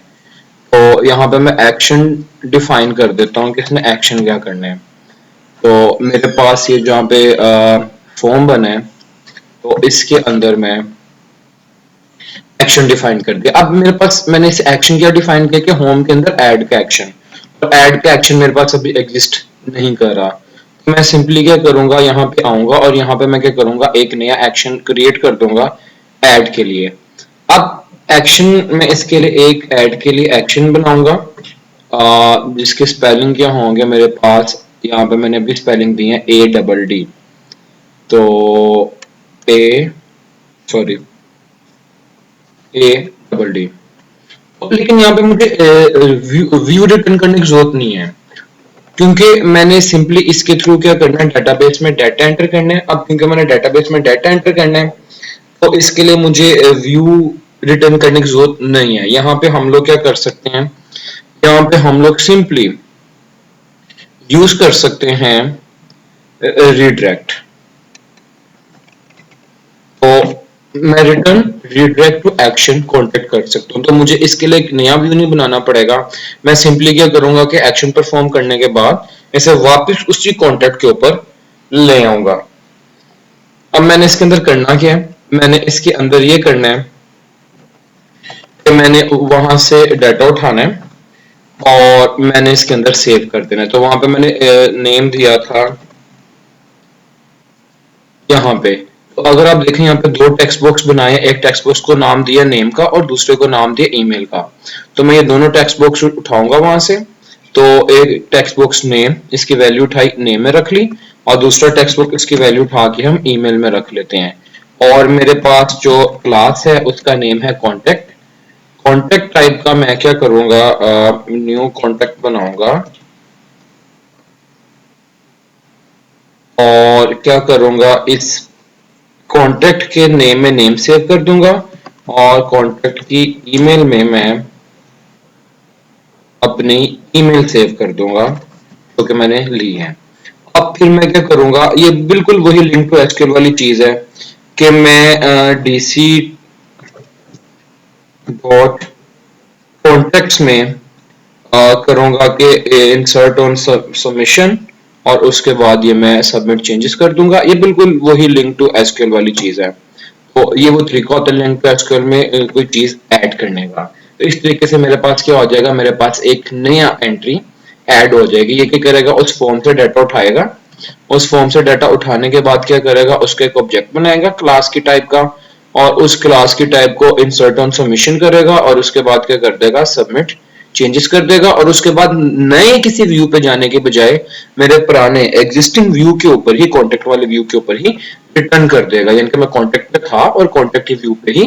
[SPEAKER 1] तो यहाँ पे मैं एक्शन डिफाइन कर देता हूँ कि इसने एक्शन क्या करना है। तो मेरे पास ये जहाँ पे फॉर्म बना है, तो इसके अंदर मैं एक्शन डिफाइन कर दिया। अब मेरे पास मैंने इस एक्शन क्या डिफाइन किया कि होम के अंदर ऐड का एक्शन, और ऐड का एक्शन मेरे पास अभी एग्जिस्ट नहीं कर रहा। तो मैं सिंपली क्या करूंगा, यहाँ पे आऊंगा और यहाँ पे मैं क्या करूंगा, एक नया एक्शन क्रिएट कर दूंगा ऐड के लिए। अब एक्शन में इसके लिए एक ऐड के लिए एक्शन बनाऊंगा, जिसके स्पेलिंग क्या होंगे मेरे पास, यहाँ पे मैंने अभी स्पेलिंग दी है ADD। तो ए सॉरी ADD। लेकिन यहाँ पे मुझे व्यू रिटर्न करने की जरूरत नहीं है, क्योंकि मैंने सिंपली इसके थ्रू क्या करना है, डेटाबेस में डाटा एंटर करना है। अब क्योंकि मैंने डेटाबेस में डाटा एंटर करना है, तो इसके लिए मुझे व्यू रिटर्न करने की जरूरत नहीं है। यहाँ पे हम लोग क्या कर सकते हैं, यहाँ पे हम लोग सिंपली यूज कर सकते हैं रिडायरेक्ट। तो मैं return redirect to action contact कर सकता हूँ। तो मुझे इसके लिए एक नया व्यू नहीं बनाना पड़ेगा। मैं सिंपली क्या करूंगा कि एक्शन परफॉर्म करने के बाद इसे वापस उसी कॉन्टेक्ट के ऊपर ले आऊंगा। अब मैंने इसके अंदर करना क्या है, मैंने इसके अंदर ये करना है कि मैंने वहां से डाटा उठाना है और मैंने इसके अंदर सेव कर देना है। तो वहां पे मैंने नेम दिया था यहाँ पे। तो अगर आप देखें यहाँ पे 2 टेक्स्ट बॉक्स बनाए, एक टेक्स्ट बॉक्स को नाम दिया नेम का और दूसरे को नाम दिया ईमेल का। तो मैं ये दोनों टेक्स्ट बॉक्स उठाऊंगा वहां से। तो एक टेक्स्ट बॉक्स नेम, इसकी वैल्यू उठाई नेम में रख ली, और दूसरा टेक्स्ट बॉक्स इसकी वैल्यू उठा के हम ईमेल में रख लेते हैं। और मेरे पास जो क्लास है उसका नेम है कॉन्टेक्ट। कॉन्टेक्ट टाइप का मैं क्या करूंगा, न्यू कॉन्टेक्ट बनाऊंगा, और क्या करूंगा, इस कॉन्टेक्ट के नेम में नेम सेव कर दूंगा, और कॉन्टैक्ट की ईमेल में मैं अपनी ईमेल सेव कर दूंगा जो कि मैंने ली है। अब फिर मैं क्या करूंगा, ये बिल्कुल वही लिंक टू एसक्यूएल वाली चीज है कि मैं डीसी डॉट कॉन्टेक्ट्स में करूंगा कि इंसर्ट ऑन सबमिशन, और उसके बाद ये मैं सबमिट चेंजेस कर दूंगा। ये बिल्कुल वही लिंक टू एसक्यूएल वाली चीज है। तो ये वो तरीका होता है लिंक टू एसक्यूएल में कोई चीज ऐड करने का। तो इस तरीके से मेरे पास क्या हो जाएगा, मेरे पास एक नया एंट्री ऐड हो जाएगी। ये क्या करेगा, उस फॉर्म से डाटा उठाएगा, उस फॉर्म से डाटा उठाने के बाद क्या करेगा, उसका एक ऑब्जेक्ट बनाएगा क्लास की टाइप का, और उस क्लास की टाइप को इंसर्ट ऑन सबमिशन करेगा, और उसके बाद क्या कर देगा, सबमिट चेंजेस कर देगा। और उसके बाद नए किसी व्यू पे जाने के बजाय मेरे पुराने एग्जिस्टिंग व्यू के ऊपर ही, कॉन्टेक्ट वाले व्यू के ऊपर ही रिटर्न कर देगा। यानी कि मैं कॉन्टेक्ट पे था और कॉन्टेक्ट के व्यू पे ही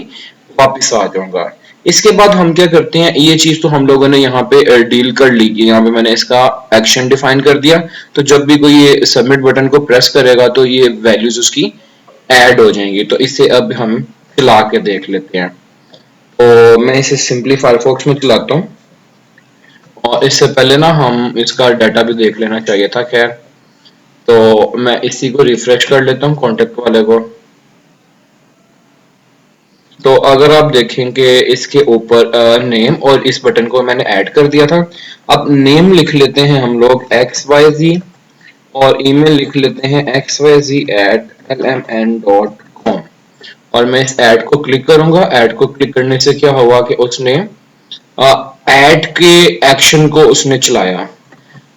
[SPEAKER 1] वापस आ जाऊंगा। इसके बाद हम क्या करते हैं, ये चीज तो हम लोगों ने यहाँ पे डील कर ली कि यहाँ पे मैंने इसका एक्शन डिफाइन कर दिया। तो जब भी कोई ये सबमिट बटन को प्रेस करेगा तो ये वैल्यूज उसकी ऐड हो जाएंगी। तो इसे अब हम चला के देख लेते हैं। तो मैं इसे सिंपली फायरफॉक्स में चलाता हूँ, और इससे पहले ना हम इसका डाटा भी देख लेना चाहिए था। खैर, तो मैं इसी को रिफ्रेश कर लेता हूँ, कॉन्टेक्ट वाले को। तो अगर आप देखेंगे इसके ऊपर नेम और इस बटन को मैंने ऐड कर दिया था। अब नेम लिख लेते हैं हम लोग XYZ, और ईमेल लिख लेते हैं xyz@lmn.com। और मैं इस ऐड को क्लिक करूंगा। ऐड को क्लिक करने से क्या हुआ कि उसने ऐड के एक्शन को उसने चलाया।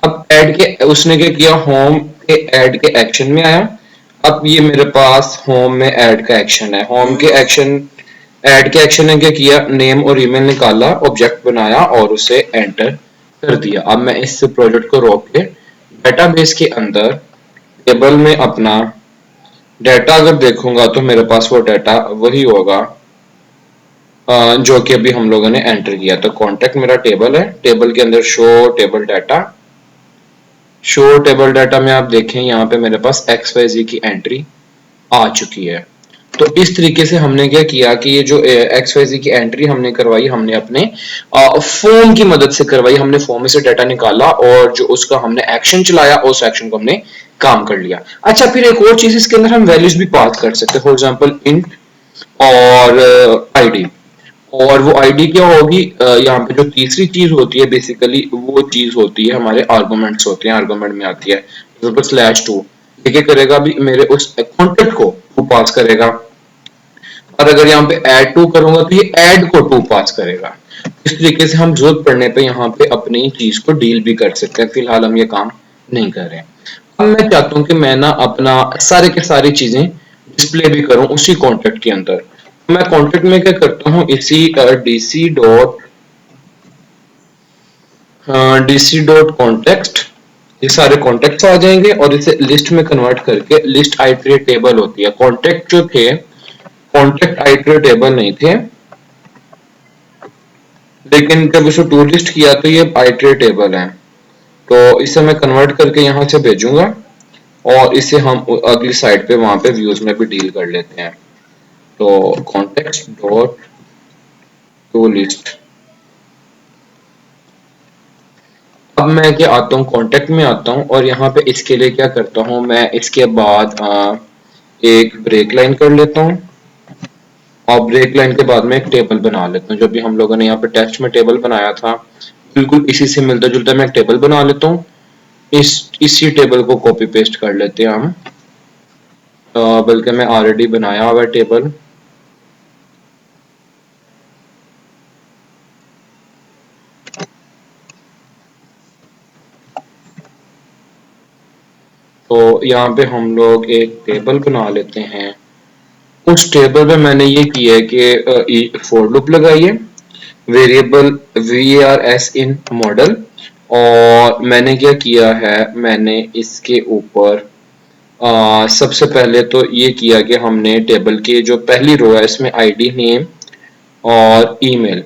[SPEAKER 1] अब ऐड के उसने क्या किया, होम के ऐड के एक्शन में आया। अब ये मेरे पास होम में ऐड का एक्शन है। होम के एक्शन, ऐड के एक्शन ने क्या किया, नेम और ईमेल निकाला, ऑब्जेक्ट बनाया और उसे एंटर कर दिया। अब मैं इस प्रोजेक्ट को रोक के डेटाबेस के अंदर टेबल में अपना डाटा अगर देखूंगा तो मेरे पास वो डाटा वही होगा जो कि अभी हम लोगों ने एंटर किया। तो कॉन्टेक्ट मेरा टेबल है, टेबल के अंदर show table data, show table data में आप देखें यहाँ पे मेरे पास XYZ की एंट्री आ चुकी है। तो इस तरीके से हमने क्या किया कि ये जो XYZ की एंट्री हमने करवाई, हमने अपने फॉर्म की मदद से करवाई। हमने फॉर्म में से डाटा निकाला और जो उसका हमने एक्शन चलाया, उस एक्शन को हमने काम कर लिया। अच्छा, फिर एक और चीज इसके अंदर हम वैल्यूज भी पास कर सकते हैं। फॉर एग्जांपल इंट और आईडी। और वो आईडी क्या होगी, यहाँ पे जो तीसरी चीज होती है बेसिकली वो चीज होती है, हमारे आर्गुमेंट्स होते हैं। आर्गुमेंट में आती है /2। ये क्या करेगा, अभी मेरे उस कॉन्टेक्ट को टू पास करेगा। और अगर यहाँ पे ऐड टू करूंगा तो ये ऐड को टू पास करेगा। इस तरीके से हम जरूरत पड़ने पे यहाँ पे अपनी चीज को डील भी कर सकते हैं। फिलहाल हम ये काम नहीं कर रहे हैं। अब मैं चाहता हूँ कि मैं ना अपना सारे के सारी चीजें डिस्प्ले भी करूं उसी कॉन्टेक्ट के अंदर। मैं कॉन्टेक्ट में क्या करता हूँ, इसी डीसी डॉट कॉन्टेक्स्ट, ये सारे कॉन्टेक्ट्स आ जाएंगे और इसे लिस्ट में कन्वर्ट करके, लिस्ट आइटरेट टेबल होती है। कॉन्टेक्ट जो थे, कॉन्टेक्ट आइटरेट टेबल नहीं थे, लेकिन जब इसे टू लिस्ट किया तो ये आइटरेट टेबल है। तो इसे मैं कन्वर्ट करके यहाँ से भेजूंगा, और इसे हम अगली साइड पे वहां पे व्यूज में भी डील कर लेते हैं। तो कॉन्टेक्स्ट डॉट टू लिस्ट। अब मैं क्या आता हूँ, कॉन्टेक्ट में आता हूँ, और यहाँ पे इसके लिए क्या करता हूँ, मैं इसके बाद एक ब्रेक लाइन कर लेता हूँ। और ब्रेक लाइन के बाद में एक टेबल बना लेता हूँ। जो भी हम लोगों ने यहाँ पे टेक्स्ट में टेबल बनाया था, बिल्कुल इसी से मिलता जुलता मैं एक टेबल बना लेता हूँ। इसी टेबल को कॉपी पेस्ट कर लेते हैं हम। बल्कि मैं ऑलरेडी बनाया हुआ टेबल। तो यहाँ पे हम लोग एक टेबल बना लेते हैं। उस टेबल में मैंने ये किया है कि फॉर लूप लगाई है, वेरिएबल VARS इन मॉडल। और मैंने क्या किया है, मैंने इसके ऊपर सबसे पहले तो ये किया कि हमने टेबल की जो पहली रो है इसमें आईडी, नेम और ईमेल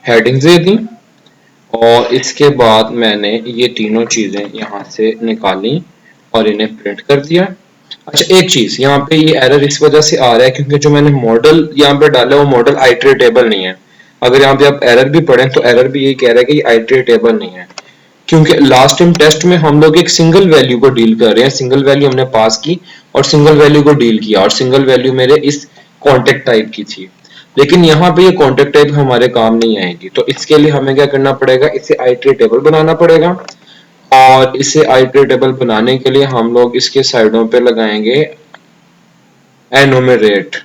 [SPEAKER 1] हेडिंग्स दे दी। और इसके बाद मैंने ये तीनों चीजें यहाँ से निकाली और इन्हें प्रिंट कर दिया। अच्छा, एक चीज यहाँ पे ये एरर इस वजह से आ रहा है क्योंकि जो मैंने मॉडल यहाँ पे डाला है वो मॉडल आइटरेटेबल नहीं है। अगर यहाँ पे आप एरर भी पढ़ें तो एरर भी यही कह रहा है कि ये आइटरेटेबल नहीं है, क्योंकि लास्ट टाइम टेस्ट में हम लोग एक सिंगल वैल्यू को डील कर रहे हैं, सिंगल वैल्यू हमने पास की और सिंगल वैल्यू को डील किया, और सिंगल वैल्यू मेरे इस कॉन्टेक्ट टाइप की थी। लेकिन यहाँ पे ये कॉन्टेक्ट टाइप हमारे काम नहीं आएगी, तो इसके लिए हमें क्या करना पड़ेगा, इसे आइटरेटेबल बनाना पड़ेगा। और इसे आइटरेटेबल बनाने के लिए हम लोग इसके साइडों पे लगाएंगे एनुमरेट।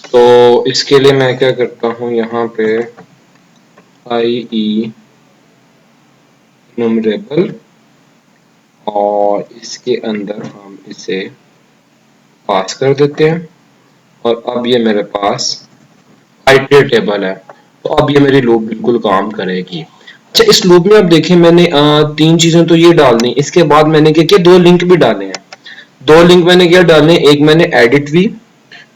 [SPEAKER 1] तो इसके लिए मैं क्या करता हूँ, यहाँ पे आई ई न्यूमरेबल, और इसके अंदर हम इसे पास कर देते हैं, और अब ये मेरे पास आइटरेटेबल है। तो अब ये मेरी लूप बिल्कुल काम करेगी। अच्छा, इस लूप में आप देखें मैंने तीन चीजें तो ये डालनी, इसके बाद मैंने क्या किया, दो लिंक भी डाले हैं। दो लिंक मैंने क्या डाले, एक मैंने एडिट वी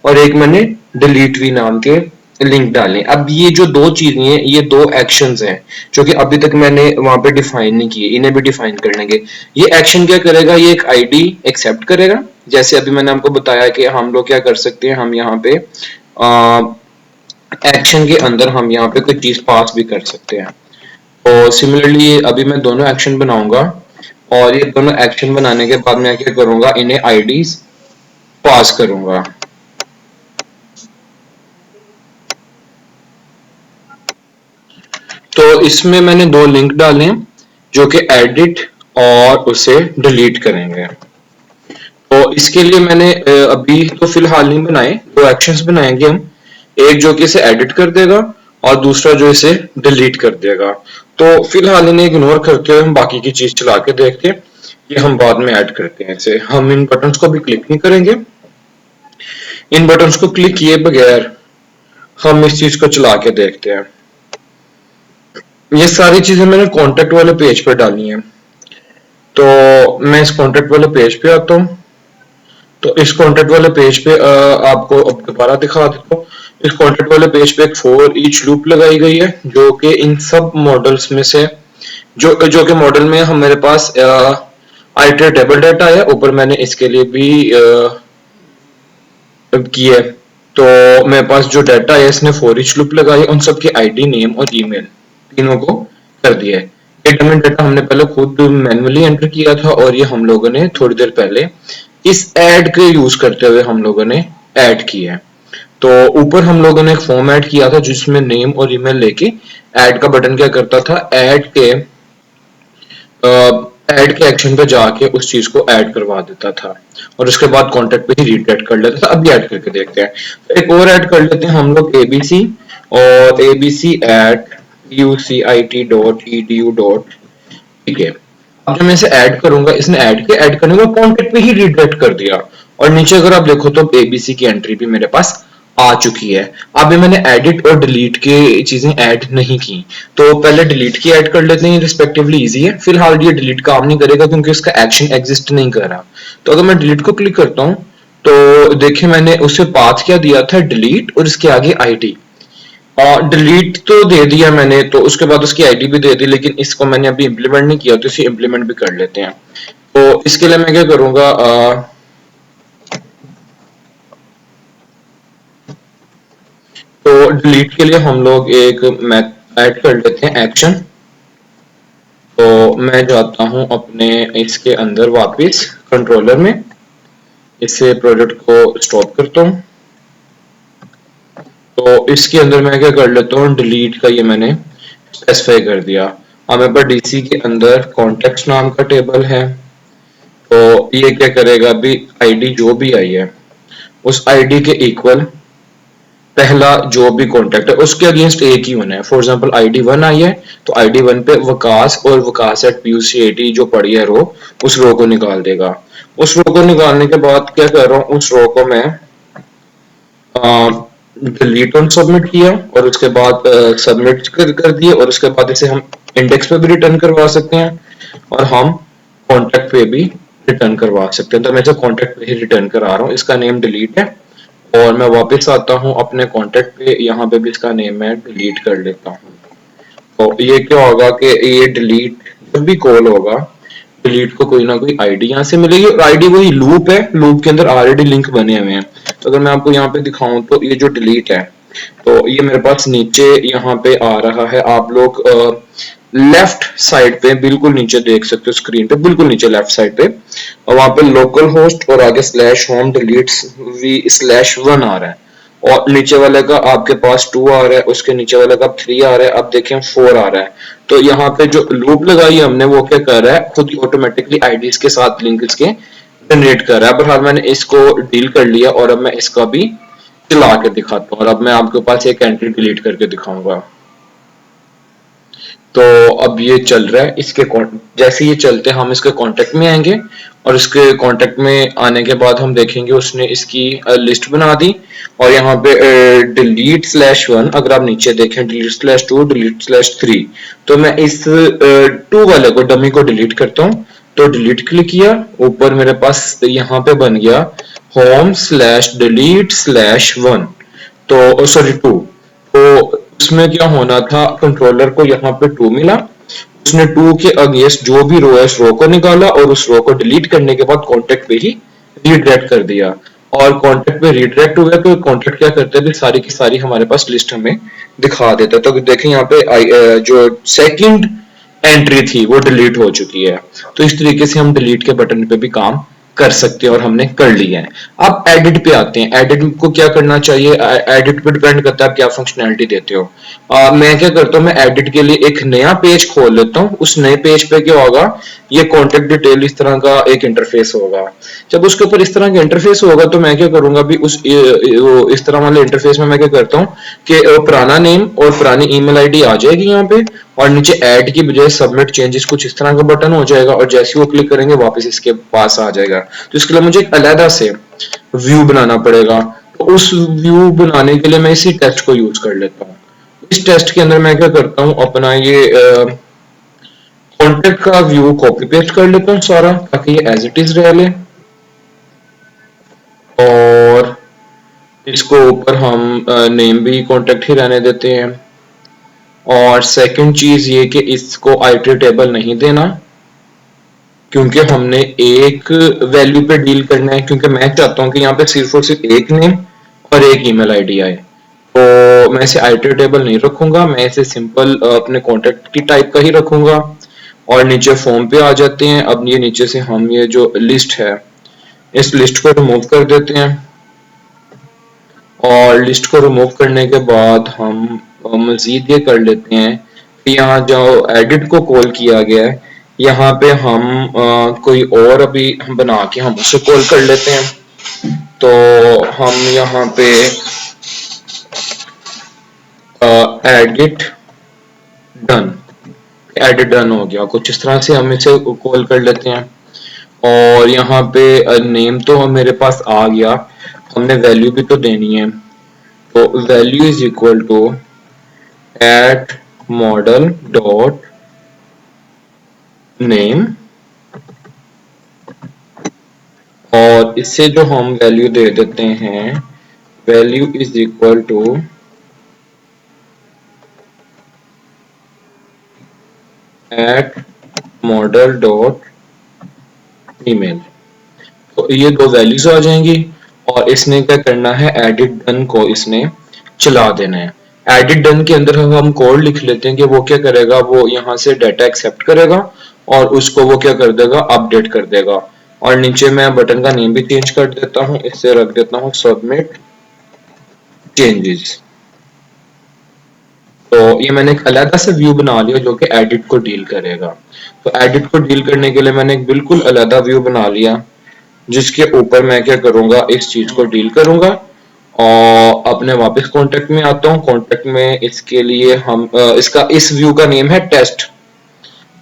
[SPEAKER 1] और एक मैंने डिलीट वी नाम के लिंक डाले। अब ये जो दो चीजें हैं, ये दो एक्शंस हैं जो कि अभी तक मैंने वहां पे डिफाइन नहीं किए, इन्हें भी डिफाइन कर लेंगे। ये एक्शन क्या करेगा, ये एक आईडी एक्सेप्ट करेगा। जैसे अभी मैंने आपको बताया कि हम लोग क्या कर सकते हैं, हम यहाँ पे एक्शन के अंदर हम यहाँ पे कोई चीज पास भी कर सकते हैं। तो सिमिलरली अभी मैं दोनों एक्शन बनाऊंगा, और ये दोनों एक्शन बनाने के बाद मैं क्या करूंगा, इन्हें आईडीज पास करूंगा। तो इसमें मैंने दो लिंक डाले हैं जो कि एडिट और उसे डिलीट करेंगे। तो इसके लिए मैंने अभी तो फिलहाल नहीं बनाए, दो एक्शंस बनाएंगे हम, एक जो कि इसे एडिट कर देगा और दूसरा जो इसे डिलीट कर देगा। तो फिलहाल इन्हें इग्नोर करते हुए हम बाकी की चीज चला के देखते हैं, ये हम बाद में ऐड करते हैं। इसे हम इन बटन्स को भी क्लिक नहीं करेंगे, इन बटन्स को क्लिक किए बगैर हम इस चीज को चला के देखते हैं। ये सारी चीजें मैंने कॉन्टेक्ट वाले पेज पे डाली हैं। तो मैं इस कॉन्टेक्ट वाले पेज पे आता हूँ। तो इस कॉन्टेक्ट वाले पेज पे आपको अब दोबारा दिखा देता हूँ। इस कॉन्टेक्ट वाले पेज पे एक फॉर ईच लूप लगाई गई है जो कि इन सब मॉडल्स में से जो कि मॉडल में हम मेरे पास आइटरेटेबल डाटा है, ऊपर मैंने इसके लिए भी की है। तो मेरे पास जो डाटा है इसने फॉर ईच लूप लगाई, उन सब के आईडी, नेम और ईमेल तीनों को कर दिया है। ये डमी डाटा हमने पहले खुद मैन्युअली एंटर किया था, और ये हम लोगों ने थोड़ी देर पहले इस ऐड के यूज करते हुए हम लोगों ने ऐड किया है। तो ऊपर हम लोगों ने एक फॉर्म ऐड किया था जिसमें नेम और ईमेल लेके ऐड का बटन क्या करता था, ऐड के एक्शन पे जाके उस चीज को ऐड करवा देता था, और उसके बाद कॉन्टेक्ट पे ही रीडायरेक्ट कर लेता था। अभी ऐड करके देखते हैं। तो एक और ऐड कर लेते हैं हम लोग, एबीसी और abc@ucit.edu. ठीक है, अब जब मैं इसे ऐड करूंगा, इसने ऐड करने को कॉन्टेक्ट पे ही रीडायरेक्ट कर दिया, और नीचे अगर आप देखो तो एबीसी की एंट्री भी मेरे पास आ चुकी है। अभी मैंने एडिट और डिलीट की चीजें ऐड नहीं की, तो पहले डिलीट की ऐड कर लेते हैं, रिस्पेक्टिवली इजी है। फिलहाल ये डिलीट काम नहीं करेगा क्योंकि उसका एक्शन एग्जिस्ट नहीं कर रहा। तो अगर मैं डिलीट को क्लिक करता हूँ तो देखिए मैंने उसे पाथ क्या दिया था, डिलीट, और इसके आगे आईडी। और डिलीट तो दे दिया मैंने, तो उसके बाद उसकी आईडी भी दे दी, लेकिन इसको मैंने अभी इंप्लीमेंट नहीं किया, तो इसे इंप्लीमेंट भी कर लेते हैं। तो इसके लिए मैं क्या करूंगा, तो डिलीट के लिए हम लोग एक ऐड कर लेते हैं एक्शन। तो मैं जाता हूं अपने इसके अंदर वापस कंट्रोलर में, इससे प्रोजेक्ट को स्टॉप करता हूं। तो इसके अंदर मैं क्या कर लेता हूँ, डिलीट का ये मैंने स्पेसिफाई कर दिया। अब मेरे पास डीसी के अंदर कॉन्टेक्ट नाम का टेबल है। तो ये क्या करेगा, अभी आईडी जो भी आई है उस आईडी के इक्वल पहला जो भी कॉन्टेक्ट है उसके अगेंस्ट एक ही होना है। फॉर एग्जांपल आईडी 1 आई है, तो आईडी 1 पे वकास और वकास एट PUC80 जो पड़ी है रो, उस रो को निकाल देगा। उस रो को निकालने के बाद क्या कर रहा हूँ, उस रो को मैं डिलीट ऑन सबमिट किया, और उसके बाद सबमिट कर दिया, और उसके बाद इसे हम इंडेक्स पे भी रिटर्न करवा सकते हैं, और हम कॉन्टेक्ट पे भी रिटर्न करवा सकते हैं। तो मैं इसे कॉन्टेक्ट पे ही रिटर्न करा रहा हूँ। इसका नेम डिलीट है और मैं वापस आता हूँ अपने कॉन्टेक्ट पे, यहाँ पे भी इसका नेम मैं डिलीट कर लेता हूँ। तो ये क्या होगा कि ये डिलीट जब भी कॉल होगा, डिलीट को कोई ना कोई आईडी यहाँ से मिलेगी और आईडी वही लूप है, लूप के अंदर ऑलरेडी लिंक बने हुए हैं। तो अगर मैं आपको यहाँ पे दिखाऊं तो ये जो डिलीट है, तो ये मेरे पास नीचे यहाँ पे आ रहा है। आप लोग लेफ्ट साइड पे बिल्कुल नीचे देख सकते हो, स्क्रीन पे बिल्कुल नीचे लेफ्ट साइड पे, और वहां पे लोकल होस्ट और आगे slash home deletes v slash 1 आ रहा है, और नीचे वाले का आपके पास 2 आ रहा है, उसके नीचे वाले का 3 आ रहा है, अब देखें 4 आ रहा है। तो यहाँ पे जो लूप लगाई हमने वो क्या कर रहा है, खुद ही ऑटोमेटिकली आईडीज के साथ लिंक इसके जनरेट कर रहा है। बहरहाल मैंने इसको डील कर लिया और अब मैं इसका भी चला के दिखाता हूँ, और अब मैं आपके पास एक एंट्री डिलीट करके दिखाऊंगा। तो अब ये चल रहा है, इसके जैसे ये चलते हम इसके कांटेक्ट में आएंगे, और इसके कांटेक्ट में आने के बाद हम देखेंगे उसने इसकी लिस्ट बना दी, और यहाँ पे डिलीट स्लैश 1, अगर आप नीचे देखें डिलीट स्लैश 2 डिलीट स्लैश 3, तो मैं इस 2 वाले को डमी को डिलीट करता हूँ। तो डिलीट क्लिक किया, ऊपर मेरे पास यहाँ पे बन गया होम स्लैश डिलीट स्लैश 1, तो सॉरी 2। तो उसमें क्या होना था, कंट्रोलर को यहाँ पे 2 मिला, उसने 2 के अगेंस्ट जो भी रो है उस रो को निकाला और उस रो को डिलीट करने के बाद कॉन्टेक्ट पे ही रीडायरेक्ट कर दिया। और कॉन्टेक्ट पे रीडायरेक्ट हुआ तो कॉन्टेक्ट क्या करते हैं, सारी की सारी हमारे पास लिस्ट हमें दिखा देता है। तो देखें यहाँ पे जो सेकंड एंट्री थी वो डिलीट हो चुकी है। तो इस तरीके से हम डिलीट के बटन पे भी काम कर सकते हैं और हमने कर लिया है। अब एडिट पे आते हैं। एडिट को क्या करना चाहिए, एडिट पे डिपेंड करता है आप क्या फंक्शनैलिटी देते हो। मैं क्या करता हूँ, मैं एडिट के लिए एक नया पेज खोल लेता हूँ। उस नए पेज पे क्या होगा, ये कॉन्टेक्ट डिटेल इस तरह का एक इंटरफेस होगा। जब उसके ऊपर इस तरह का इंटरफेस होगा तो मैं क्या करूंगा, भी उस इस तरह वाले इंटरफेस में मैं क्या करता हूँ कि पुराना नेम और पुरानी ईमेल आईडी आ जाएगी यहाँ पे, और नीचे ऐड की बजाय सबमिट चेंजेस कुछ इस तरह का बटन हो जाएगा, और जैसे वो क्लिक करेंगे वापस इसके पास आ जाएगा। तो इसके लिए मुझे एक अलग से व्यू बनाना पड़ेगा। तो उस व्यू बनाने के लिए मैं इसी टेस्ट को यूज कर लेता हूँ। इस टेस्ट के अंदर मैं क्या करता हूँ, अपना ये कॉन्टेक्ट का व्यू कॉपी पेस्ट कर लेता हूँ सारा, ताकि ये एज इट इज रह ले, और इसको ऊपर हम नेम भी कॉन्टेक्ट ही रहने देते हैं। और सेकंड चीज ये कि इसको आईटी टेबल नहीं देना, क्योंकि हमने एक वैल्यू पे डील करना है, क्योंकि मैं चाहता हूं कि यहाँ पे सिर्फ और सिर्फ एक नेम और एक ईमेल आईडी आए। तो मैं इसे आईटी टेबल नहीं रखूंगा, मैं इसे सिंपल अपने कॉन्टेक्ट की टाइप का ही रखूंगा। और नीचे फॉर्म पे आ जाते हैं। अब ये नीचे से हम ये जो लिस्ट है, इस लिस्ट को रिमूव कर देते हैं, और लिस्ट को रिमूव करने के बाद हम मजीद ये कर लेते हैं कि यहाँ जो एडिट को कॉल किया गया है, यहाँ पे हम कोई और अभी हम बना के हम उसे कॉल कर लेते हैं। तो हम यहाँ पे एडिट डन, एडिट डन हो गया, कुछ इस तरह से हम इसे कॉल कर लेते हैं। और यहाँ पे नेम तो मेरे पास आ गया, हमने वैल्यू भी तो देनी है। तो value is equal to at model dot name, और इससे जो हम वैल्यू दे देते हैं, value is equal to at model dot email. तो ये दो वैल्यूज आ जाएंगी, और इसने क्या करना है, एडिट डन को इसने चला देना है। एडिट डन के अंदर हम कोड लिख लेते हैं कि वो क्या करेगा, वो यहाँ से डाटा एक्सेप्ट करेगा और उसको वो क्या कर देगा, अपडेट कर देगा। और नीचे मैं बटन का नेम भी चेंज कर देता हूँ, इससे रख देता हूँ सबमिट चेंजेस। तो ये मैंने एक अलग से व्यू बना लिया जो कि एडिट को डील करेगा। तो एडिट को डील करने के लिए मैंने एक बिल्कुल अलग व्यू बना लिया, जिसके ऊपर मैं क्या करूंगा, इस चीज को डील करूंगा। और अपने वापस कॉन्टेक्ट में आता हूँ। कॉन्टेक्ट में इसके लिए हम इसका इस व्यू का नेम है टेस्ट,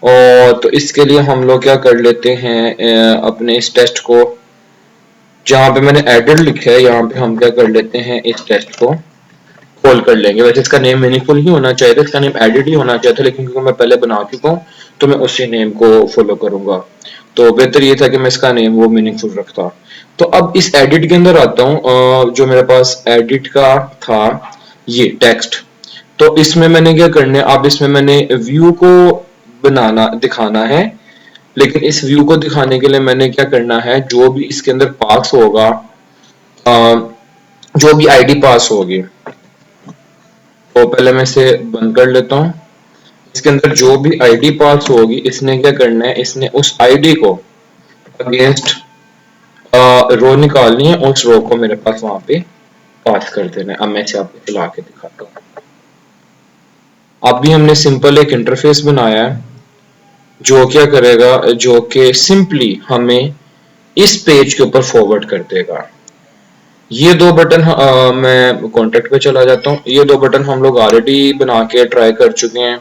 [SPEAKER 1] और तो इसके लिए हम लोग क्या कर लेते हैं, अपने इस टेस्ट को जहां पे मैंने एडिट लिखा है यहाँ पे हम क्या कर लेते हैं, इस टेस्ट को कॉल कर लेंगे। वैसे इसका नेम मीनिंगफुल ही होना चाहिए था, इसका नेम एडिट ही होना चाहिए था, लेकिन क्योंकि मैं पहले बना चुका हूँ तो मैं उसी नेम को फॉलो करूंगा। तो बेहतर ये था कि मैं इसका नेम वो मीनिंगफुल रखता। तो अब इस एडिट के अंदर आता हूँ, जो मेरे पास एडिट का था ये टेक्स्ट। तो इसमें मैंने क्या करना है, अब इसमें मैंने व्यू को बनाना दिखाना है, लेकिन इस व्यू को दिखाने के लिए मैंने क्या करना है, जो भी इसके अंदर पास होगा, जो भी आईडी पास होगी, तो पहले मैं इसे बंद कर लेता हूँ। इसके अंदर जो भी आईडी पास होगी, इसने क्या करना है, इसने उस आईडी को अगेंस्ट रो निकालनी है, उस रो को मेरे पास वहां पे पास कर देना है। अब मैं इसे आपको चला के दिखाता हूँ। अब भी हमने सिंपल एक इंटरफेस बनाया है जो क्या करेगा, जो कि सिंपली हमें इस पेज के ऊपर फॉरवर्ड कर देगा। ये दो बटन मैं कॉन्टेक्ट पे चला जाता हूँ। ये दो बटन हम लोग ऑलरेडी बना के ट्राई कर चुके हैं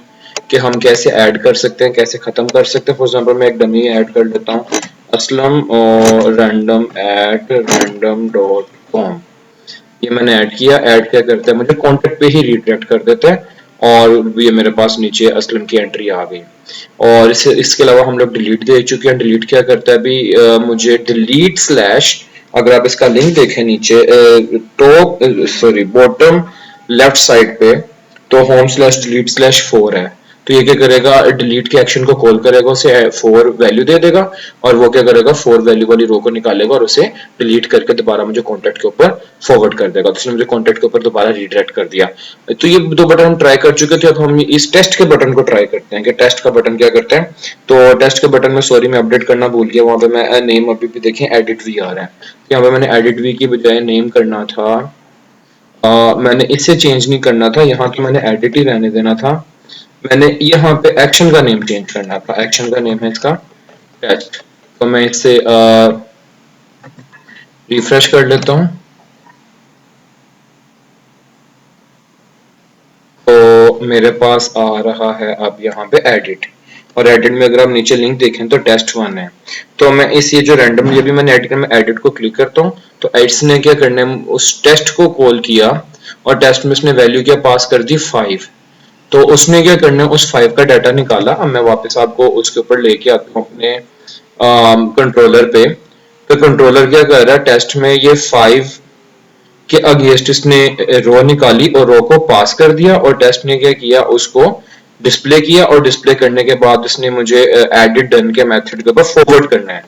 [SPEAKER 1] कि हम कैसे ऐड कर सकते हैं, कैसे खत्म कर सकते हैं। फॉर एग्जांपल मैं एक डमी ऐड कर देता हूँ, असलम और random@random.com। ये मैंने ऐड किया। ऐड क्या करता है, मुझे कॉन्टेक्ट पे ही रिडायरेक्ट कर देता है, और ये मेरे पास नीचे असलम की एंट्री आ गई। और इसके अलावा हम लोग डिलीट दे चुके हैं। डिलीट क्या करता है अभी, मुझे डिलीट स्लैश, अगर आप इसका लिंक देखें नीचे टॉप बॉटम लेफ्ट साइड पे, तो होम स्लैश डिलीट स्लैश 4 है। तो ये क्या करेगा, डिलीट के एक्शन को कॉल करेगा, उसे 4 वैल्यू दे देगा, और वो क्या करेगा, 4 वैल्यू वाली रो को निकालेगा और उसे डिलीट करके दोबारा मुझे कॉन्टेक्ट के ऊपर फॉरवर्ड कर देगा। तो उसने मुझे कॉन्टेक्ट के ऊपर दोबारा रिडायरेक्ट कर दिया। तो ये दो बटन हम ट्राई कर चुके थे। अब हम इस टेस्ट के बटन को ट्राई करते हैं कि टेस्ट का बटन क्या करता है। तो टेस्ट के बटन में, सॉरी मैं अपडेट करना भूल गया, वहां पे मैं नेम अभी भी देखें एडिट वी आ रहा है। तो यहाँ पे मैंने एडिट वी की बजाय नेम करना था, मैंने इससे चेंज नहीं करना था, यहाँ तो मैंने एडिट ही रहने देना था। मैंने यहाँ पे एक्शन का नेम चेंज करना था। एक्शन का नेम है इसका टेस्ट। तो मैं इससे रिफ्रेश कर लेता हूँ। तो मेरे पास आ रहा है अब यहाँ पे एडिट, और एडिट में अगर आप नीचे लिंक देखें तो टेस्ट 1 है। तो मैं इस ये जो रैंडम, ये भी मैंने एडिट मैं एडिट को क्लिक करता हूँ, तो एड्स ने क्या करना है, उस टेस्ट को कॉल किया, और टेस्ट में उसने वैल्यू क्या पास कर दी, 5। तो उसने क्या करना है, उस 5 का डाटा निकाला। अब मैं वापस आपको उसके ऊपर लेके आता हूँ अपने कंट्रोलर पे। तो कंट्रोलर क्या कर रहा है, टेस्ट में ये 5 के अगेंस्ट इसने रो निकाली और रो को पास कर दिया, और टेस्ट ने क्या किया, उसको डिस्प्ले किया, और डिस्प्ले करने के बाद उसने मुझे एडिट डन के मेथड के ऊपर फॉरवर्ड करना है।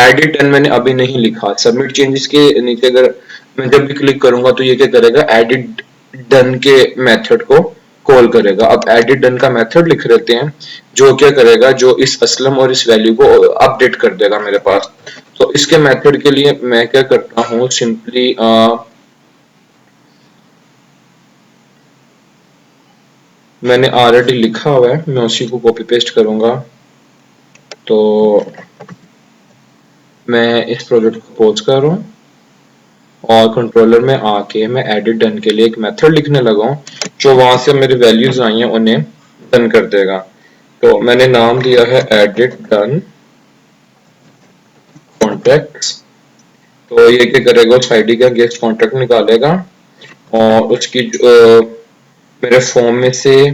[SPEAKER 1] एडिट डन मैंने अभी नहीं लिखा। सबमिट चेंजेस के नीचे अगर मैं जब भी क्लिक करूंगा तो ये क्या करेगा, एडिट डन के मेथड को कॉल करेगा। अब एडिट डन का मेथड लिख लेते हैं, जो क्या करेगा, जो इस असलम और इस वैल्यू को अपडेट कर देगा मेरे पास। तो इसके मेथड के लिए मैं क्या करता हूँ, सिंपली मैंने ऑलरेडी लिखा हुआ है, मैं उसी को कॉपी पेस्ट करूंगा। तो मैं इस प्रोजेक्ट को पोज कर रहा हूँ, और कंट्रोलर में आके मैं एडिट डन के लिए एक मेथड लिखने लगा हूँ, जो वहां से मेरी वैल्यूज आई हैं उन्हें डन कर देगा। तो मैंने नाम दिया है एडिट डन कॉन्टेक्ट्स। तो ये क्या करेगा, उस आईडी का गेस्ट कॉन्टेक्ट निकालेगा, और उसकी मेरे फॉर्म में से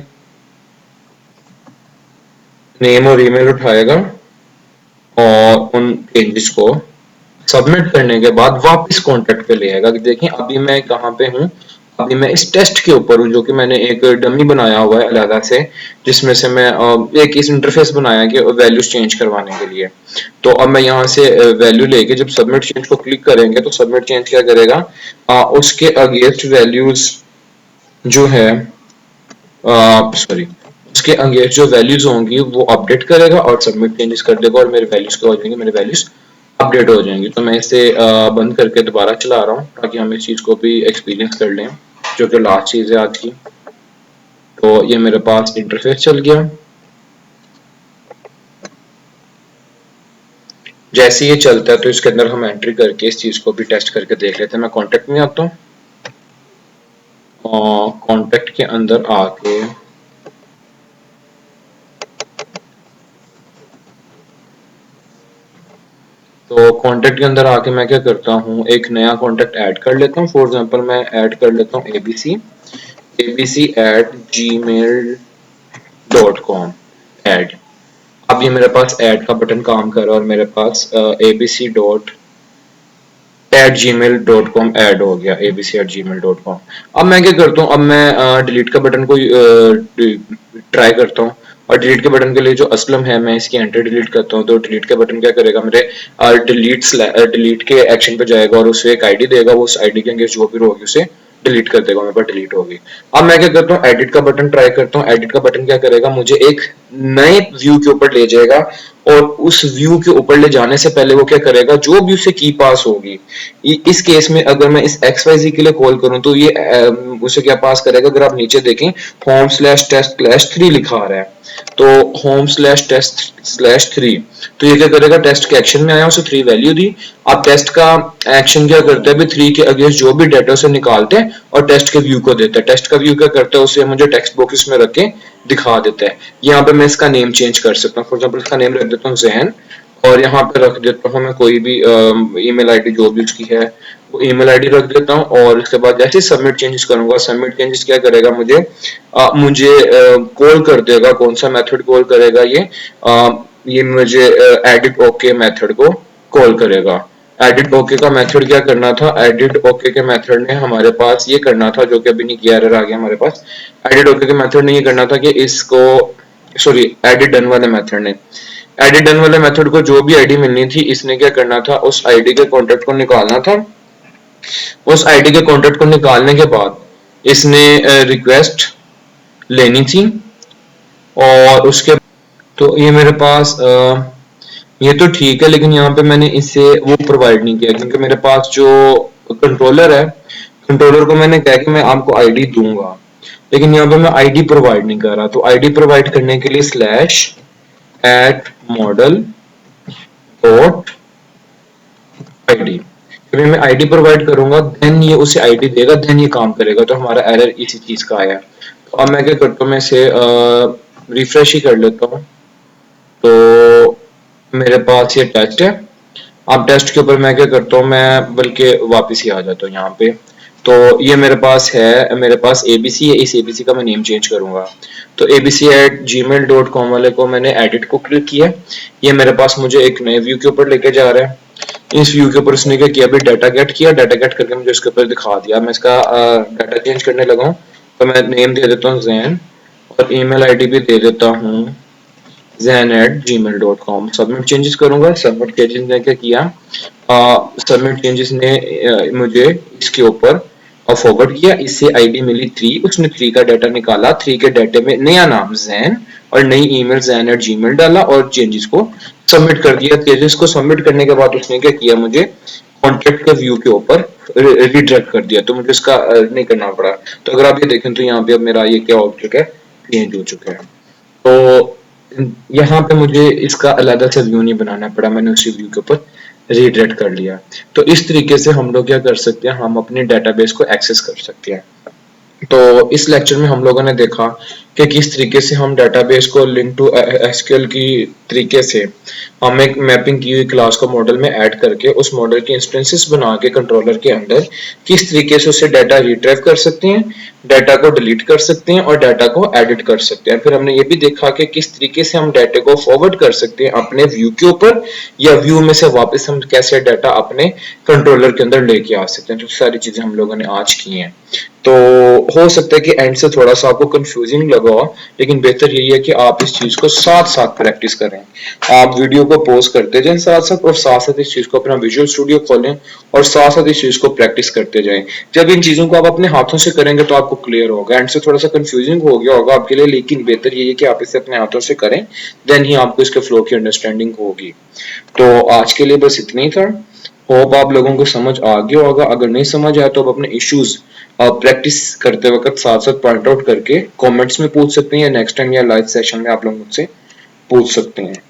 [SPEAKER 1] नेम और ईमेल उठाएगा, और उन पेजेस को सबमिट करने के बाद वापस कॉन्टेक्ट पे ले आएगा कि देखिए अभी मैं कहाँ पे हूँ। अभी मैं इस टेस्ट के ऊपर हूँ, जो कि मैंने एक डमी बनाया हुआ है अलग से, जिसमें से मैं एक इस इंटरफेस बनाया कि वैल्यूज चेंज करवाने के लिए। तो अब मैं यहाँ से वैल्यू लेके जब सबमिट चेंज को क्लिक करेंगे, तो सबमिट चेंज क्या करेगा, उसके अगेंस्ट वैल्यूज जो है, सॉरी, उसके अगेंस्ट जो वैल्यूज होंगी वो अपडेट करेगा और सबमिट चेंजेस कर देगा, और मेरे वैल्यूज क्या हो जाएंगे, मेरे वैल्यूज अपडेट हो जाएंगी। तो मैं इसे बंद करके दोबारा चला रहा हूँ, ताकि हम इस चीज को भी एक्सपीरियंस कर लें, जो कि लास्ट चीज है आज की। तो ये मेरे पास इंटरफेस चल गया। जैसे ये चलता है तो इसके अंदर हम एंट्री करके इस चीज को भी टेस्ट करके देख लेते हैं। मैं कॉन्टेक्ट में आता हूँ, और कॉन्टेक्ट के अंदर आके तो कॉन्टेक्ट के अंदर आके मैं क्या करता हूँ, एक नया कॉन्टेक्ट ऐड कर लेता हूँ। फॉर एग्जांपल मैं ऐड कर लेता हूँ abc@gmail.com ऐड। अब ये मेरे पास ऐड का बटन काम कर रहा है और मेरे पास abc.@gmail.com ऐड हो गया, abc@gmail.com। अब मैं क्या करता हूँ, अब मैं डिलीट का बटन को ट्राई करता हूँ, और डिलीट के बटन के लिए जो असलम है मैं इसकी एंटर डिलीट करता हूँ। तो डिलीट के बटन क्या करेगा, मेरे डिलीट के एक्शन पे जाएगा और उसे एक आईडी देगा, वो उस आईडी के अंदर जो भी होगी उसे डिलीट कर देगा, मेरे पास डिलीट होगी। अब मैं क्या करता हूँ, एडिट का बटन ट्राई करता हूँ। एडिट का बटन क्या करेगा, मुझे एक नए व्यू के ऊपर ले जाएगा, और उस व्यू के ऊपर ले जाने से पहले वो क्या करेगा, जो भी उसे की पास होगी, इस केस में अगर मैं इस XYZ के लिए कॉल करूं तो ये उसे क्या पास करेगा, अगर आप नीचे देखें home/test/3 लिखा आ रहा है, तो home/test/3, तो ये क्या करेगा, टेस्ट के एक्शन में आया, उसे 3 वैल्यू दी। अब टेस्ट का एक्शन क्या करता है, 3 के अगेंस्ट जो भी डाटा से निकालते हैं और टेस्ट के व्यू को देता है। टेस्ट का व्यू क्या करता है, उसे मुझे टेक्स्ट बॉक्स में रख के दिखा देता है। यहाँ पे मैं इसका नेम चेंज कर सकता हूँ, फॉर एग्जाम्पल इसका नेम रख देता हूँ जैन, और यहाँ पे रख देता हूँ मैं कोई भी ईमेल आईडी जो भी उसकी है वो ईमेल आईडी रख देता हूँ। और इसके बाद जैसे सबमिट चेंजेस करूंगा, सबमिट चेंजेस क्या करेगा, मुझे कॉल कर देगा। कौन सा मेथड कॉल करेगा, ये मुझे एडिट ओके मेथड को कॉल करेगा। एडिट ओके का मेथड क्या करना था, एडिट ओके के मेथड ने हमारे पास ये करना था, जो कि अभी नहीं किया, एरर आ गया हमारे पास। एडिट ओके के मेथड ने ये करना था कि इसको, सॉरी, एडिट डन वाले मेथड ने, एडिट डन वाले मेथड को जो भी आईडी मिलनी थी, इसने क्या करना था, उस आईडी के कॉन्टेक्ट को निकालना था। उस आईडी के कॉन्टेक्ट को निकालने के बाद इसने रिक्वेस्ट लेनी थी, और उसके, तो ये मेरे पास ये तो ठीक है, लेकिन यहाँ पे मैंने इसे वो प्रोवाइड नहीं किया, क्योंकि मेरे पास जो कंट्रोलर है, कंट्रोलर को मैंने कहा कि मैं आपको आईडी दूंगा, लेकिन यहाँ पे मैं आईडी प्रोवाइड नहीं कर रहा। तो आईडी प्रोवाइड करने के लिए /@model.id, जब मैं आईडी प्रोवाइड करूंगा देन ये उसे आईडी देगा, देन ये काम करेगा। तो हमारा एरर इसी चीज का आया। तो अब मैं क्या करता हूँ, मैं इसे रिफ्रेश ही कर लेता हूँ। तो मेरे पास ये टेस्ट है। अब टेस्ट के ऊपर मैं क्या करता हूँ, मैं बल्कि वापस ही आ जाता हूँ यहाँ पे। तो ये मेरे पास है, मेरे पास ABC है, इस ABC का मैं नेम चेंज करूंगा। तो abc@gmail.com वाले को मैंने एडिट को क्लिक किया, ये मेरे पास मुझे एक नए व्यू के ऊपर लेके जा रहा है। इस व्यू के ऊपर उसने क्या किया, अभी डाटा गेट किया, डाटा गेट करके मुझे इसके ऊपर दिखा दिया। मैं इसका डाटा चेंज करने लगा हूँ, तो मैं नेम दे देता हूँ जैन, और ईमेल आईडी भी दे देता हूँ zen@gmail.com। सबमिट चेंजेस करूंगा। सबमिट चेंजेस ने क्या किया, सबमिट चेंजेस ने मुझे इसके ऊपर फॉरवर्ड किया। इससे आईडी मिली 3, उसने 3 का डाटा निकाला, 3 के डाटे में नया नाम जैन और नई ईमेल zen@gmail डाला, और चेंजेस को सबमिट कर दिया। चेंजेस को सबमिट करने के बाद उसने क्या किया, मुझे कॉन्टेक्ट के व्यू के ऊपर रिडायरेक्ट कर दिया, तो मुझे इसका नहीं करना पड़ा। तो अगर आप ये देखें तो यहाँ पे अब मेरा ये क्या हो चुका है, चेंज हो चुका है। तो यहाँ पे मुझे इसका अलग से व्यू नहीं बनाना पड़ा, मैंने उसी व्यू के ऊपर रिडायरेक्ट कर लिया। तो इस तरीके से हम लोग क्या कर सकते हैं, हम अपने डेटाबेस को एक्सेस कर सकते हैं। तो इस लेक्चर में हम लोगों ने देखा कि किस तरीके से हम डेटाबेस को लिंक टू एसक्यूएल की तरीके से हम एक मैपिंग की हुई क्लास को मॉडल में ऐड करके उस मॉडल की इंस्टेंसेस बना के कंट्रोलर के अंदर किस तरीके से उसे डाटा रिट्रीव कर सकते हैं, डाटा को डिलीट कर सकते हैं और डाटा को एडिट कर सकते हैं। फिर हमने ये भी देखा कि किस तरीके से हम डाटा को फॉरवर्ड कर सकते हैं अपने व्यू के ऊपर, या व्यू में से वापस हम कैसे डाटा अपने कंट्रोलर के अंदर लेके आ सकते हैं। तो सारी चीजें हम लोगों ने आज की हैं। तो हो सकता है कि एंड से थोड़ा सा आपको कंफ्यूजिंग लगा हो, लेकिन बेहतर यही है कि आप इस चीज को साथ साथ प्रैक्टिस करें। आप वीडियो को पॉज करते जाएं साथ साथ, और साथ साथ इस चीज को अपना विजुअल स्टूडियो खोलें और साथ साथ इस चीज को प्रैक्टिस करते जाएं। जब इन चीजों को आप अपने हाथों से करेंगे तो आपको क्लियर होगा। एंड से थोड़ा सा कंफ्यूजिंग हो गया होगा आपके लिए, लेकिन बेहतर यही है कि आप इसे अपने हाथों से करें, देन ही आपको इसके फ्लो की अंडरस्टैंडिंग होगी। तो आज के लिए बस इतना ही था। होप आप लोगों को समझ आ गया होगा। अगर नहीं समझ आया तो आप अपने इश्यूज प्रैक्टिस करते वक्त साथ साथ पॉइंट आउट करके कमेंट्स में पूछ सकते हैं, या नेक्स्ट टाइम या लाइव सेशन में आप लोग मुझसे पूछ सकते हैं।